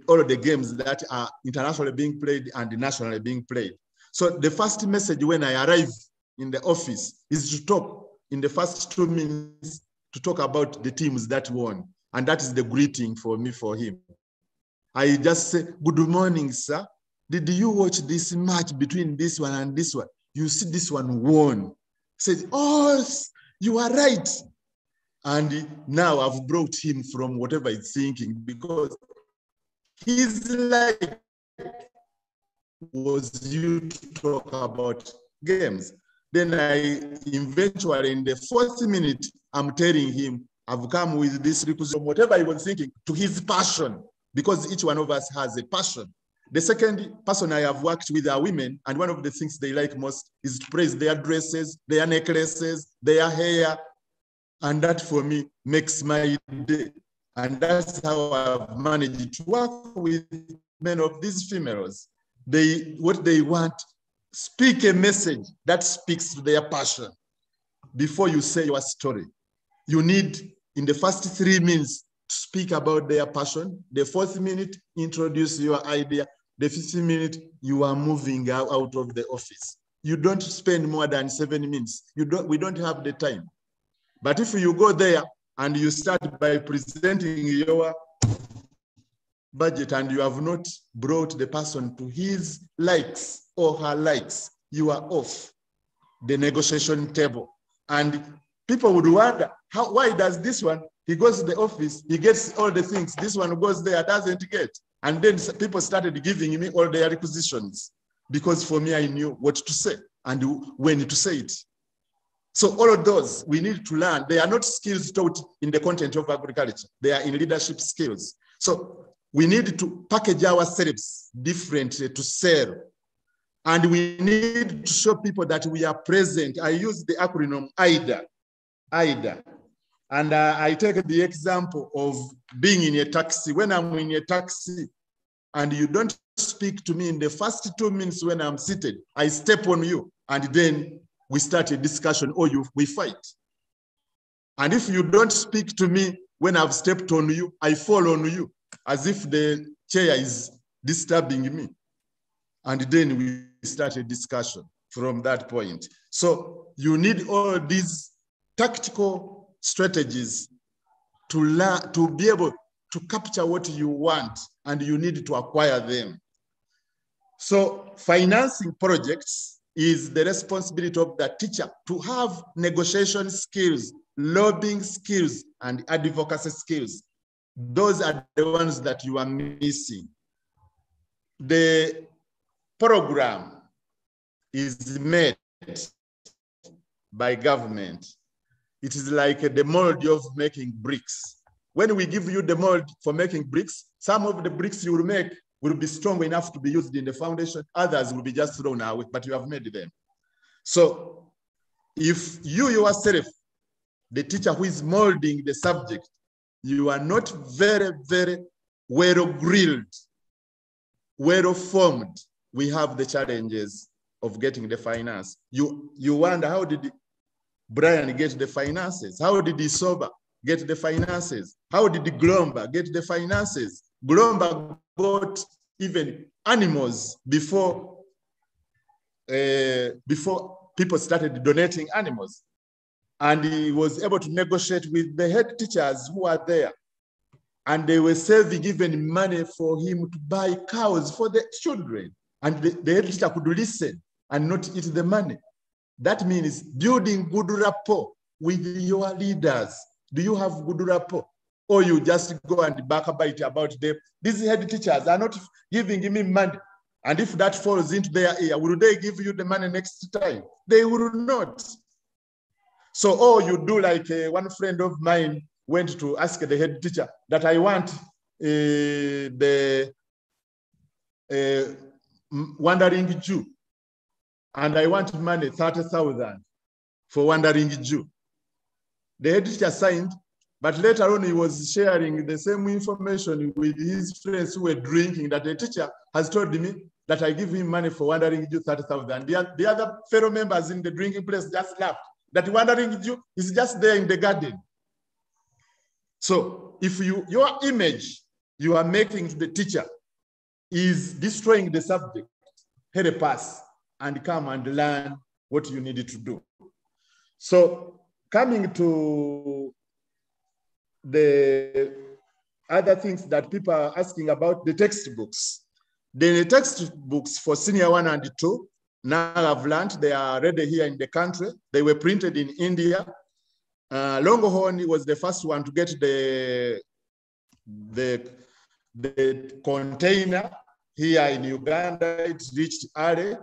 all of the games that are internationally being played and nationally being played. So the first message when I arrive in the office is to talk in the first 2 minutes to talk about the teams that won. And that is the greeting for me, for him. I just say, good morning, sir. Did you watch this match between this one and this one? You see this one won. Said, oh, you are right. And now I've brought him from whatever he's thinking because his life was you to talk about games. Then I eventually, in the 4th minute, I'm telling him, I've come with this request from whatever he was thinking to his passion, because each one of us has a passion. The second person I have worked with are women, and one of the things they like most is to praise their dresses, their necklaces, their hair, and that for me makes my day. And that's how I've managed to work with many of these females. What they want, speak a message that speaks to their passion. Before you say your story, you need, in the first 3 minutes, to speak about their passion. The 4th minute, introduce your idea. The 5th minute, you are moving out of the office. You don't spend more than 7 minutes. We don't have the time. But if you go there and you start by presenting your budget and you have not brought the person to his likes or her likes, you are off. the negotiation table. And people would wonder, why does this one, he goes to the office, he gets all the things, this one goes there, doesn't get. And then people started giving me all their requisitions, because for me, I knew what to say and when to say it. So all of those we need to learn. They are not skills taught in the content of agriculture. They are in leadership skills. So we need to package ourselves differently to sell. And we need to show people that we are present. I use the acronym IDA. And I take the example of being in a taxi. When I'm in a taxi and you don't speak to me in the first 2 minutes when I'm seated, I step on you and then we start a discussion or we fight. And if you don't speak to me when I've stepped on you, I fall on you as if the chair is disturbing me. And then we start a discussion from that point. So you need all these tactical strategies to learn, to be able to capture what you want, and you need to acquire them. So financing projects is the responsibility of the teacher to have negotiation skills, lobbying skills, and advocacy skills. Those are the ones that you are missing. The program is made by government. It is like the mold of making bricks. When we give you the mold for making bricks, some of the bricks you will make will be strong enough to be used in the foundation. Others will be just thrown away, but you have made them. So if you yourself, the teacher who is molding the subject, you are not very, very well grilled, well formed, we have the challenges of getting the finance. You wonder, how did Brian get the finances? How did Isoba get the finances? How did Glomba get the finances? Glomba got even animals before people started donating animals. And he was able to negotiate with the head teachers who are there. And they were saving even money for him to buy cows for the children. And the head teacher could listen and not eat the money. That means building good rapport with your leaders. Do you have good rapport? Or you just go and backbite about them? These head teachers are not giving me money. And if that falls into their ear, will they give you the money next time? They will not. So, you do like one friend of mine went to ask the head teacher that I want the Wandering Jew. And I want money, 30,000 for Wandering Jew. The head teacher signed, but later on he was sharing the same information with his friends who were drinking, that the teacher has told me that I give him money for Wandering Jew, 30,000. The other fellow members in the drinking place just laughed. That Wandering Jew is just there in the garden. So if your image you are making to the teacher is destroying the subject, help us and come and learn what you needed to do. So coming to the other things that people are asking about, the textbooks. The textbooks for senior 1 and 2, now I've learned they are ready here in the country. They were printed in India. Longhorn was the first one to get the container here in Uganda. It reached early.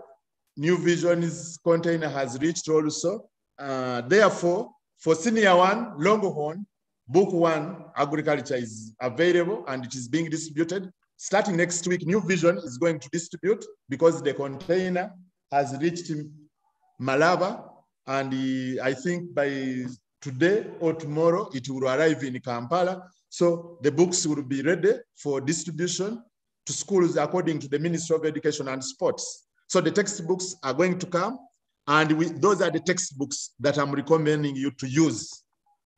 New Vision's container has reached also. Therefore, for senior 1, Longhorn, book 1, agriculture is available and it is being distributed. Starting next week, New Vision is going to distribute because the container has reached Malaba, and I think by today or tomorrow, it will arrive in Kampala. So the books will be ready for distribution to schools according to the Ministry of Education and Sports. So the textbooks are going to come, and those are the textbooks that I'm recommending you to use.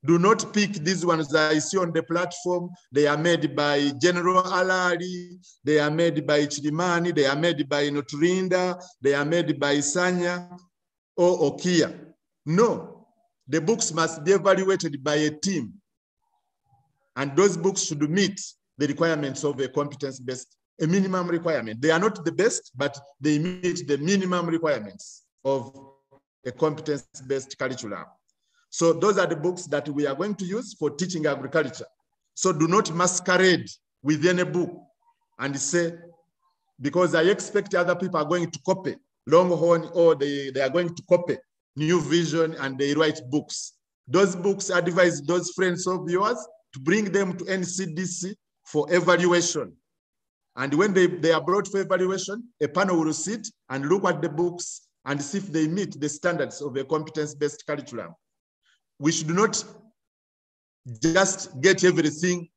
Do not pick these ones that I see on the platform. They are made by General Alari, they are made by Chirimani, they are made by Noturinda, they are made by Sanya or Okia. No, the books must be evaluated by a team. And those books should meet the requirements of a competence-based, a minimum requirement. They are not the best, but they meet the minimum requirements of a competence-based curriculum. So those are the books that we are going to use for teaching agriculture. So do not masquerade within a book and say, because I expect other people are going to copy Longhorn, or they are going to copy New Vision, and they write books. Those books, advise those friends of yours to bring them to NCDC for evaluation. And when they are brought for evaluation, a panel will sit and look at the books and see if they meet the standards of a competence-based curriculum. We should not just get everything,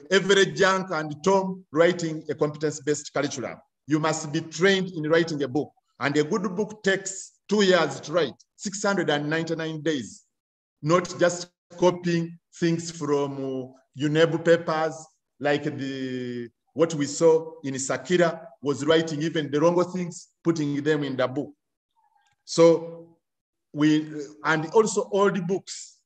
every junk and Tom writing a competence-based curriculum. You must be trained in writing a book. And a good book takes 2 years to write, 699 days, not just copying things from UNEB papers, like what we saw in Sakira was writing even the wrong things, putting them in the book. So and also all the books,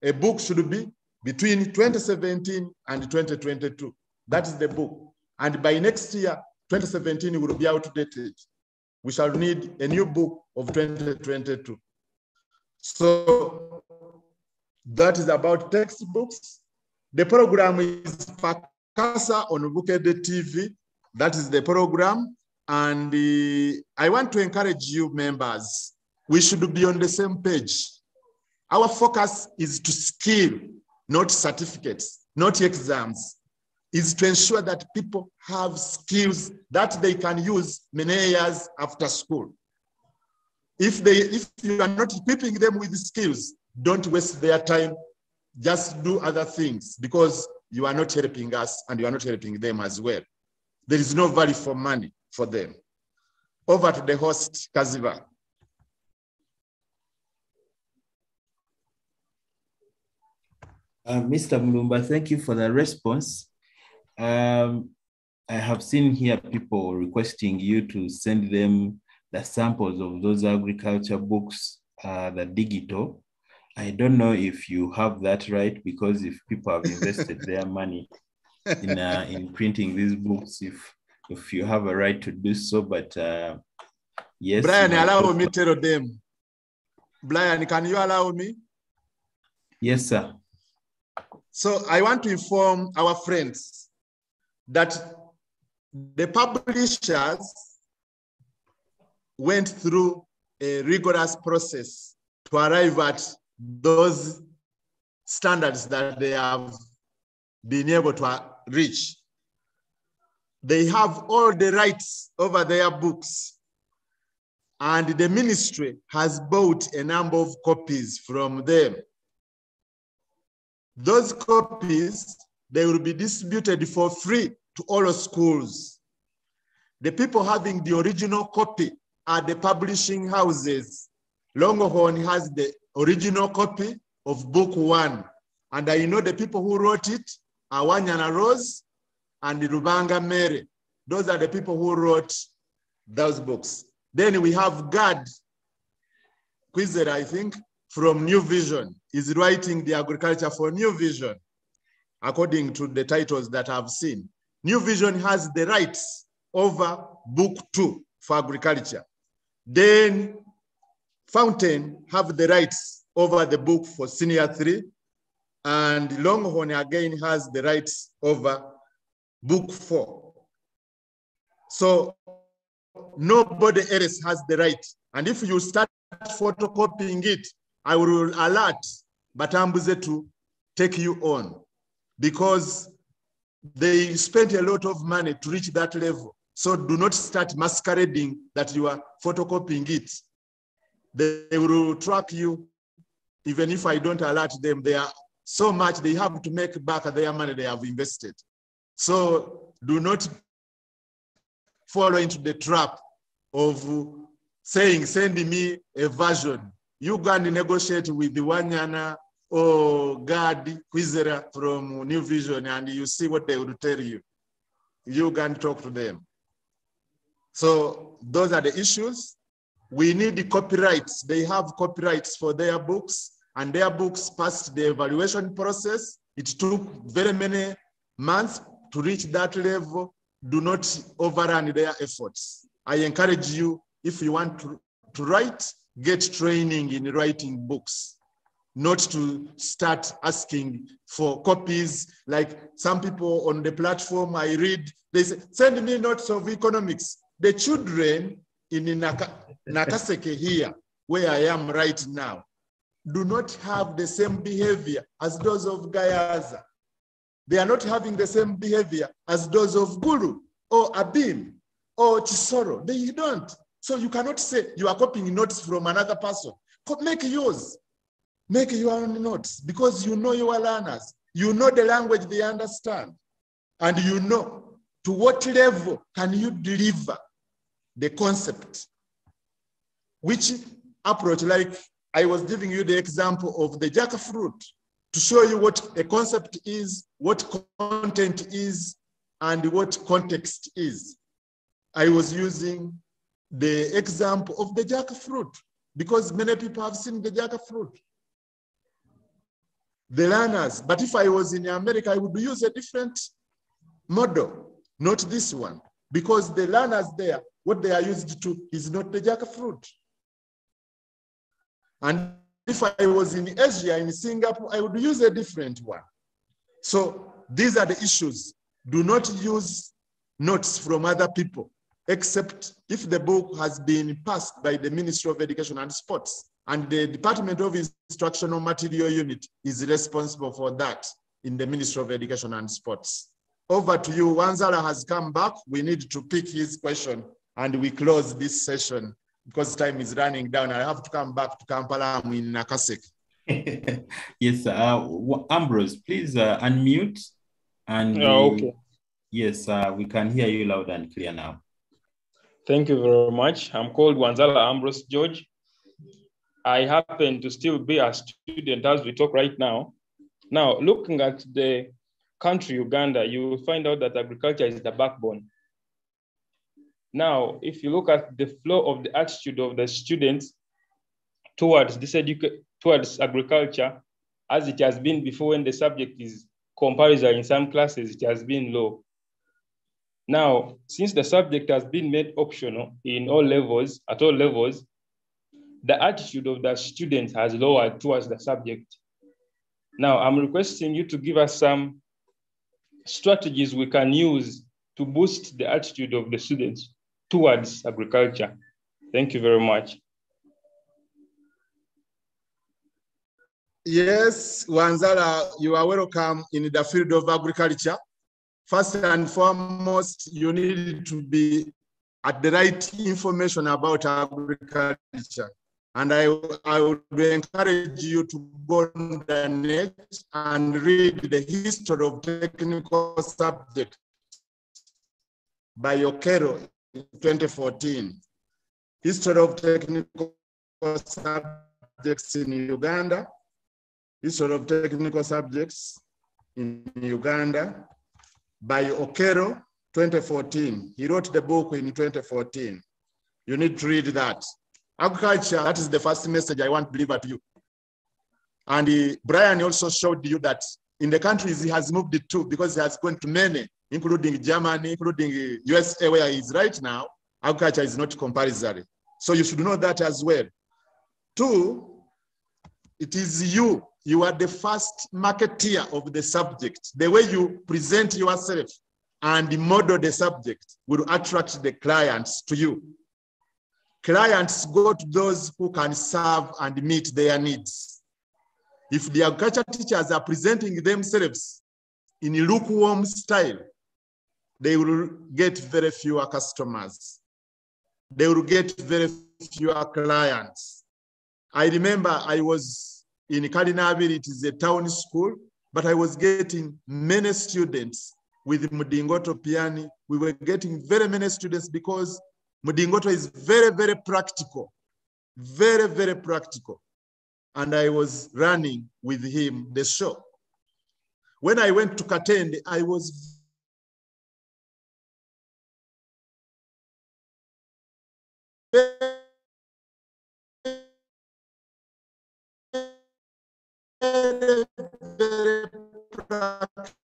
a book should be between 2017 and 2022. That is the book. And by next year, 2017 will be outdated. We shall need a new book of 2022. So that is about textbooks. The program is Pakasa on Bukede TV. That is the program. And I want to encourage you members, we should be on the same page. Our focus is to skill, not certificates, not exams, is to ensure that people have skills that they can use many years after school. If you are not equipping them with skills, don't waste their time, just do other things, because you are not helping us and you are not helping them as well. There is no value for money for them. Over to the host, Kaziva. Mr. Mulumba, thank you for the response. I have seen here people requesting you to send them the samples of those agriculture books, the digital. I don't know if you have that right, because if people have invested their money in printing these books, if you have a right to do so, but yes. Brian, allow me to tell them. Brian, can you allow me? Yes, sir. So I want to inform our friends that the publishers went through a rigorous process to arrive at those standards that they have been able to reach. They have all the rights over their books, and the ministry has bought a number of copies from them. Those copies, they will be distributed for free to all schools. The people having the original copy are the publishing houses. Longhorn has the original copy of book 1. And I know the people who wrote it are Wanyana Rose and Rubanga Mary. Those are the people who wrote those books. Then we have Gad Quizer, I think, from New Vision, is writing the agriculture for New Vision, according to the titles that I've seen. New Vision has the rights over book 2 for agriculture. Then Fountain have the rights over the book for senior 3, and Longhorn again has the rights over book 4. So nobody else has the right. And if you start photocopying it, I will alert Batambuze to take you on, because they spent a lot of money to reach that level. So do not start masquerading that you are photocopying it. They will track you. Even if I don't alert them, they are so much, they have to make back their money they have invested. So do not fall into the trap of saying, send me a version. You go and negotiate with the Wanyana or Gad Quizera from New Vision, and you see what they will tell you. You can talk to them. So those are the issues. We need the copyrights. They have copyrights for their books, and their books passed the evaluation process. It took very many months to reach that level. Do not overrun their efforts. I encourage you, if you want to to write, get training in writing books, not to start asking for copies. Like some people on the platform I read, they say, send me notes of economics. The children in Nakaseke here, where I am right now, do not have the same behavior as those of Gayaza. They are not having the same behavior as those of Guru or Abim or Chisoro. They don't. So you cannot say you are copying notes from another person. Make yours. Make your own notes because you know your learners. You know the language they understand. And you know to what level can you deliver the concept. Which approach, like I was giving you the example of the jackfruit to show you what a concept is, what content is, and what context is. I was using the example of the jackfruit because many people have seen the jackfruit. The learners, but if I was in America, I would use a different model, not this one, because the learners there, what they are used to is not the jackfruit. And if I was in Asia, in Singapore, I would use a different one. So these are the issues. Do not use notes from other people, except if the book has been passed by the Ministry of Education and Sports, and the Department of Instructional Material Unit is responsible for that in the Ministry of Education and Sports. Over to you. Wanzala has come back. We need to pick his question and we close this session because time is running down. I have to come back to Kampala. I'm in Nakasek. Yes, Ambrose, please unmute. And okay. Yes, we can hear you loud and clear now. Thank you very much. I'm called Wanzala Ambrose George. I happen to still be a student as we talk right now. Now, looking at the country, Uganda, you will find out that agriculture is the backbone. Now, if you look at the flow of the attitude of the students towards this towards agriculture, as it has been before when the subject is comparison in some classes, it has been low. Now, since the subject has been made optional in all levels, at all levels, the attitude of the students has lowered towards the subject. Now, I'm requesting you to give us some strategies we can use to boost the attitude of the students towards agriculture. Thank you very much. Yes, Wanzala, you are welcome in the field of agriculture. First and foremost, you need to be at the right information about agriculture. And I would encourage you to go on the net and read the history of technical subject by Okero in 2014. History of technical subjects in Uganda. History of technical subjects in Uganda by Okero, 2014. He wrote the book in 2014. You need to read that. Agriculture, that is the first message I want to deliver to you. And Brian also showed you that in the countries he has moved it to, because he has gone to many, including Germany, including USA, where he is right now, agriculture is not compulsory. So you should know that as well. Two, it is you. You are the first marketeer of the subject. The way you present yourself and model the subject will attract the clients to you. Clients go to those who can serve and meet their needs. If the agriculture teachers are presenting themselves in a lukewarm style, they will get very fewer customers. They will get very fewer clients. I remember I was in Kadinabi, it is a town school, but I was getting many students with Mudingoto Piani. We were getting very many students because Mudingoto is very, very practical, very, very practical. And I was running with him the show. When I went to Katende, I was very, very practical.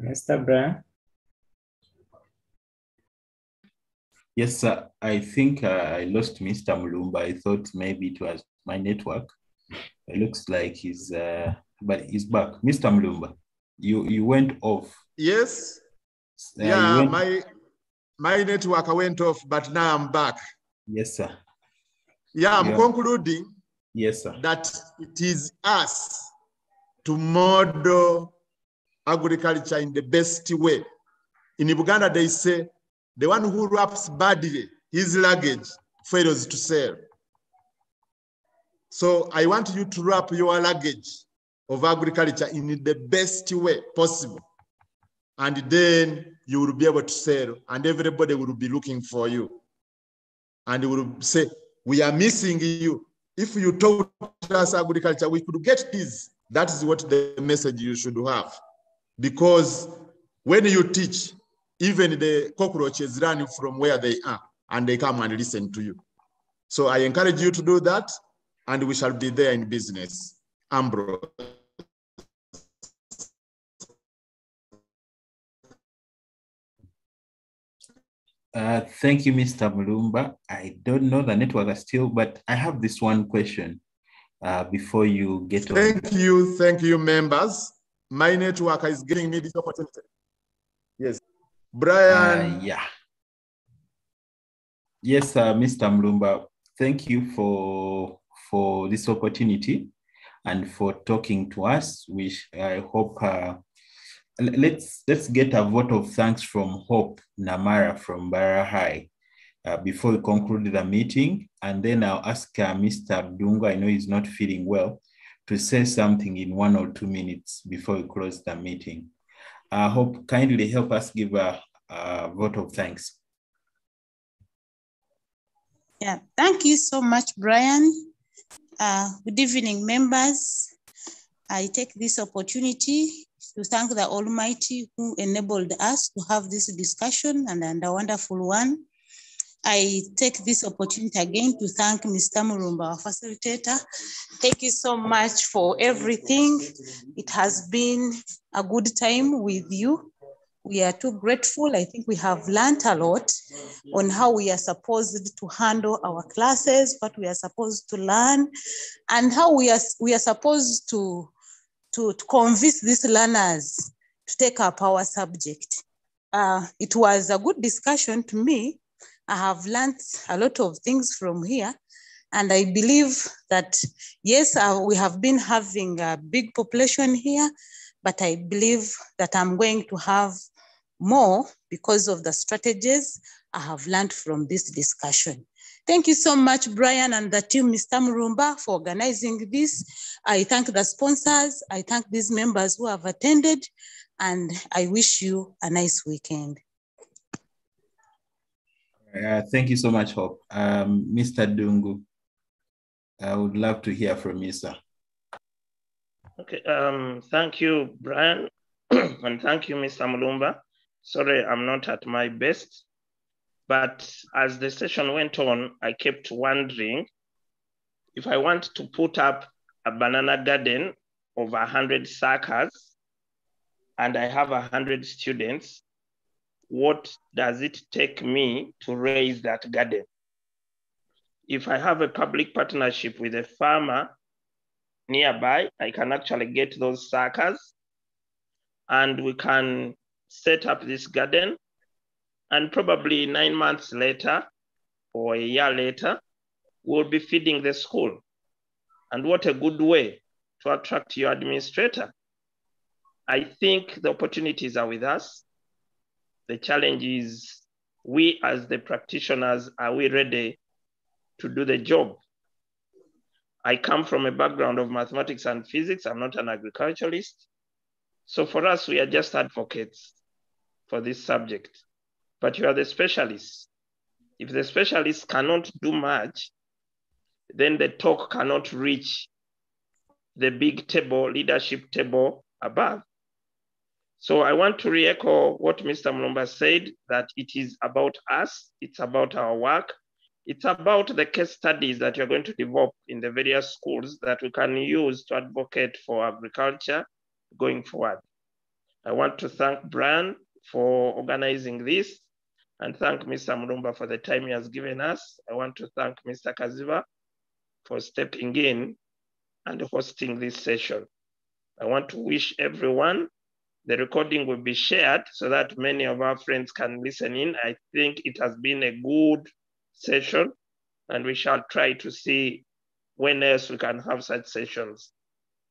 Mr. Brian? Yes, sir. I think I lost Mr. Mulumba. I thought maybe it was my network. It looks like he's, but he's back. Mr. Mulumba, you went off. Yes. You went... my network went off, but now I'm back. Yes, sir. Yeah, I'm concluding. Yes, sir. That it is us to model agriculture in the best way. In Uganda, they say, the one who wraps badly his luggage fails to sell. So I want you to wrap your luggage of agriculture in the best way possible. And then you will be able to sell, and everybody will be looking for you. And they will say, we are missing you. If you taught us agriculture, we could get this. That is what the message you should have. Because when you teach, even the cockroaches run from where they are, and they come and listen to you. So I encourage you to do that, and we shall be there in business. Ambrose. Thank you, Mr. Mulumba. I don't know the network is still, but I have this one question before you get on. Thank you, members. My network is giving me this opportunity. Yes. Brian. Yes, Mr. Mulumba, thank you for this opportunity and for talking to us, which I hope, let's get a vote of thanks from Hope Namara from Bara High before we conclude the meeting. And then I'll ask Mr. Dunga, I know he's not feeling well, to say something in 1 or 2 minutes before we close the meeting. Hope, kindly help us give a vote of thanks. Yeah, thank you so much, Brian. Good evening, members. I take this opportunity to thank the Almighty who enabled us to have this discussion and a wonderful one. I take this opportunity again to thank Mr. Mulumba, our facilitator. Thank you so much for everything. It has been a good time with you. We are too grateful. I think we have learned a lot on how we are supposed to handle our classes, what we are supposed to learn, and how we are supposed to convince these learners to take up our subject. It was a good discussion to me. I have learned a lot of things from here. And I believe that, yes, we have been having a big population here, but I believe that I'm going to have more because of the strategies I have learned from this discussion. Thank you so much, Brian and the team, Mr. Mulumba, for organizing this. I thank the sponsors. I thank these members who have attended, and I wish you a nice weekend. Thank you so much, Hope. Mr. Dungu, I would love to hear from you, sir. Okay, thank you, Brian, and thank you, Mr. Mulumba. Sorry, I'm not at my best, but as the session went on, I kept wondering if I want to put up a banana garden of 100 suckers and I have 100 students, what does it take me to raise that garden? If I have a public partnership with a farmer nearby, I can actually get those suckers and we can set up this garden, and probably 9 months later or a year later, we'll be feeding the school. And what a good way to attract your administrator. I think the opportunities are with us. The challenge is we as the practitioners, are we ready to do the job? I come from a background of mathematics and physics. I'm not an agriculturalist. So for us, we are just advocates for this subject, but you are the specialists. If the specialists cannot do much, then the talk cannot reach the big table, leadership table above. So I want to re-echo what Mr. Mulumba said, that it is about us, it's about our work, it's about the case studies that you're going to develop in the various schools that we can use to advocate for agriculture going forward. I want to thank Brian for organizing this and thank Mr. Mulumba for the time he has given us. I want to thank Mr. Kaziba for stepping in and hosting this session. I want to wish everyone, the recording will be shared so that many of our friends can listen in. I think it has been a good session and we shall try to see when else we can have such sessions.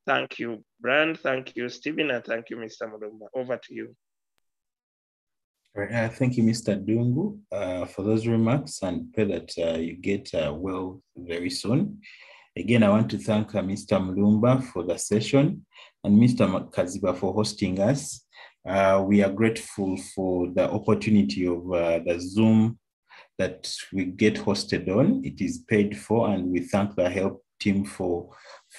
Thank you, Brian. Thank you, Stephen, and thank you, Mr. Mulumba. Over to you. Thank you, Mr. Dungu, for those remarks, and pray that you get well very soon. Again, I want to thank Mr. Mulumba for the session and Mr. Kaziba for hosting us. We are grateful for the opportunity of the Zoom that we get hosted on. It is paid for, and we thank the help team for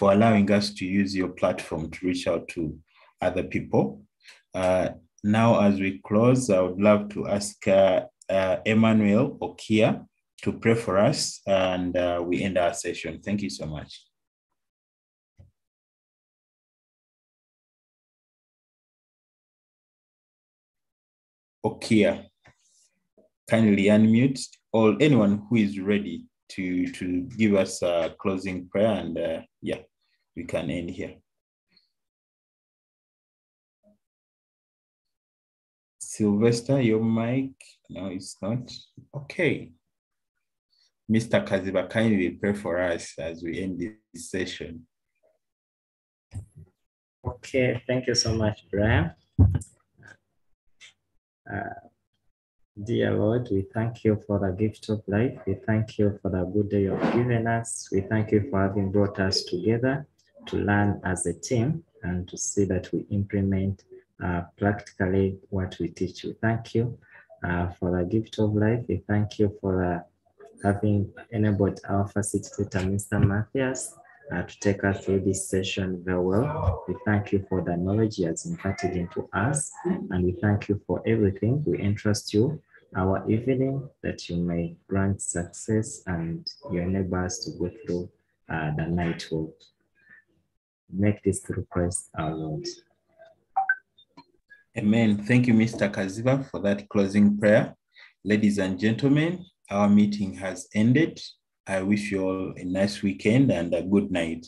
allowing us to use your platform to reach out to other people. Now, as we close, I would love to ask Emmanuel Okia to pray for us, and we end our session. Thank you so much. Okia, kindly unmute, or anyone who is ready to give us a closing prayer, and yeah, we can end here. Sylvester, your mic? No, it's not. Okay. Mr. Kaziba, kindly pray for us as we end this session. Okay, thank you so much, Brian. Dear Lord, we thank you for the gift of life. We thank you for the good day you've given us. We thank you for having brought us together to learn as a team and to see that we implement practically what we teach. We thank you for the gift of life. We thank you for having enabled our facilitator, Mr. Matthias, to take us through this session very well. We thank you for the knowledge he has imparted into us, and we thank you for everything. We entrust you our evening that you may grant success and you enable us to go through the night. Will make this through Christ our Lord. Amen. Thank you, Mr. Kaziba, for that closing prayer. Ladies and gentlemen, our meeting has ended. I wish you all a nice weekend and a good night.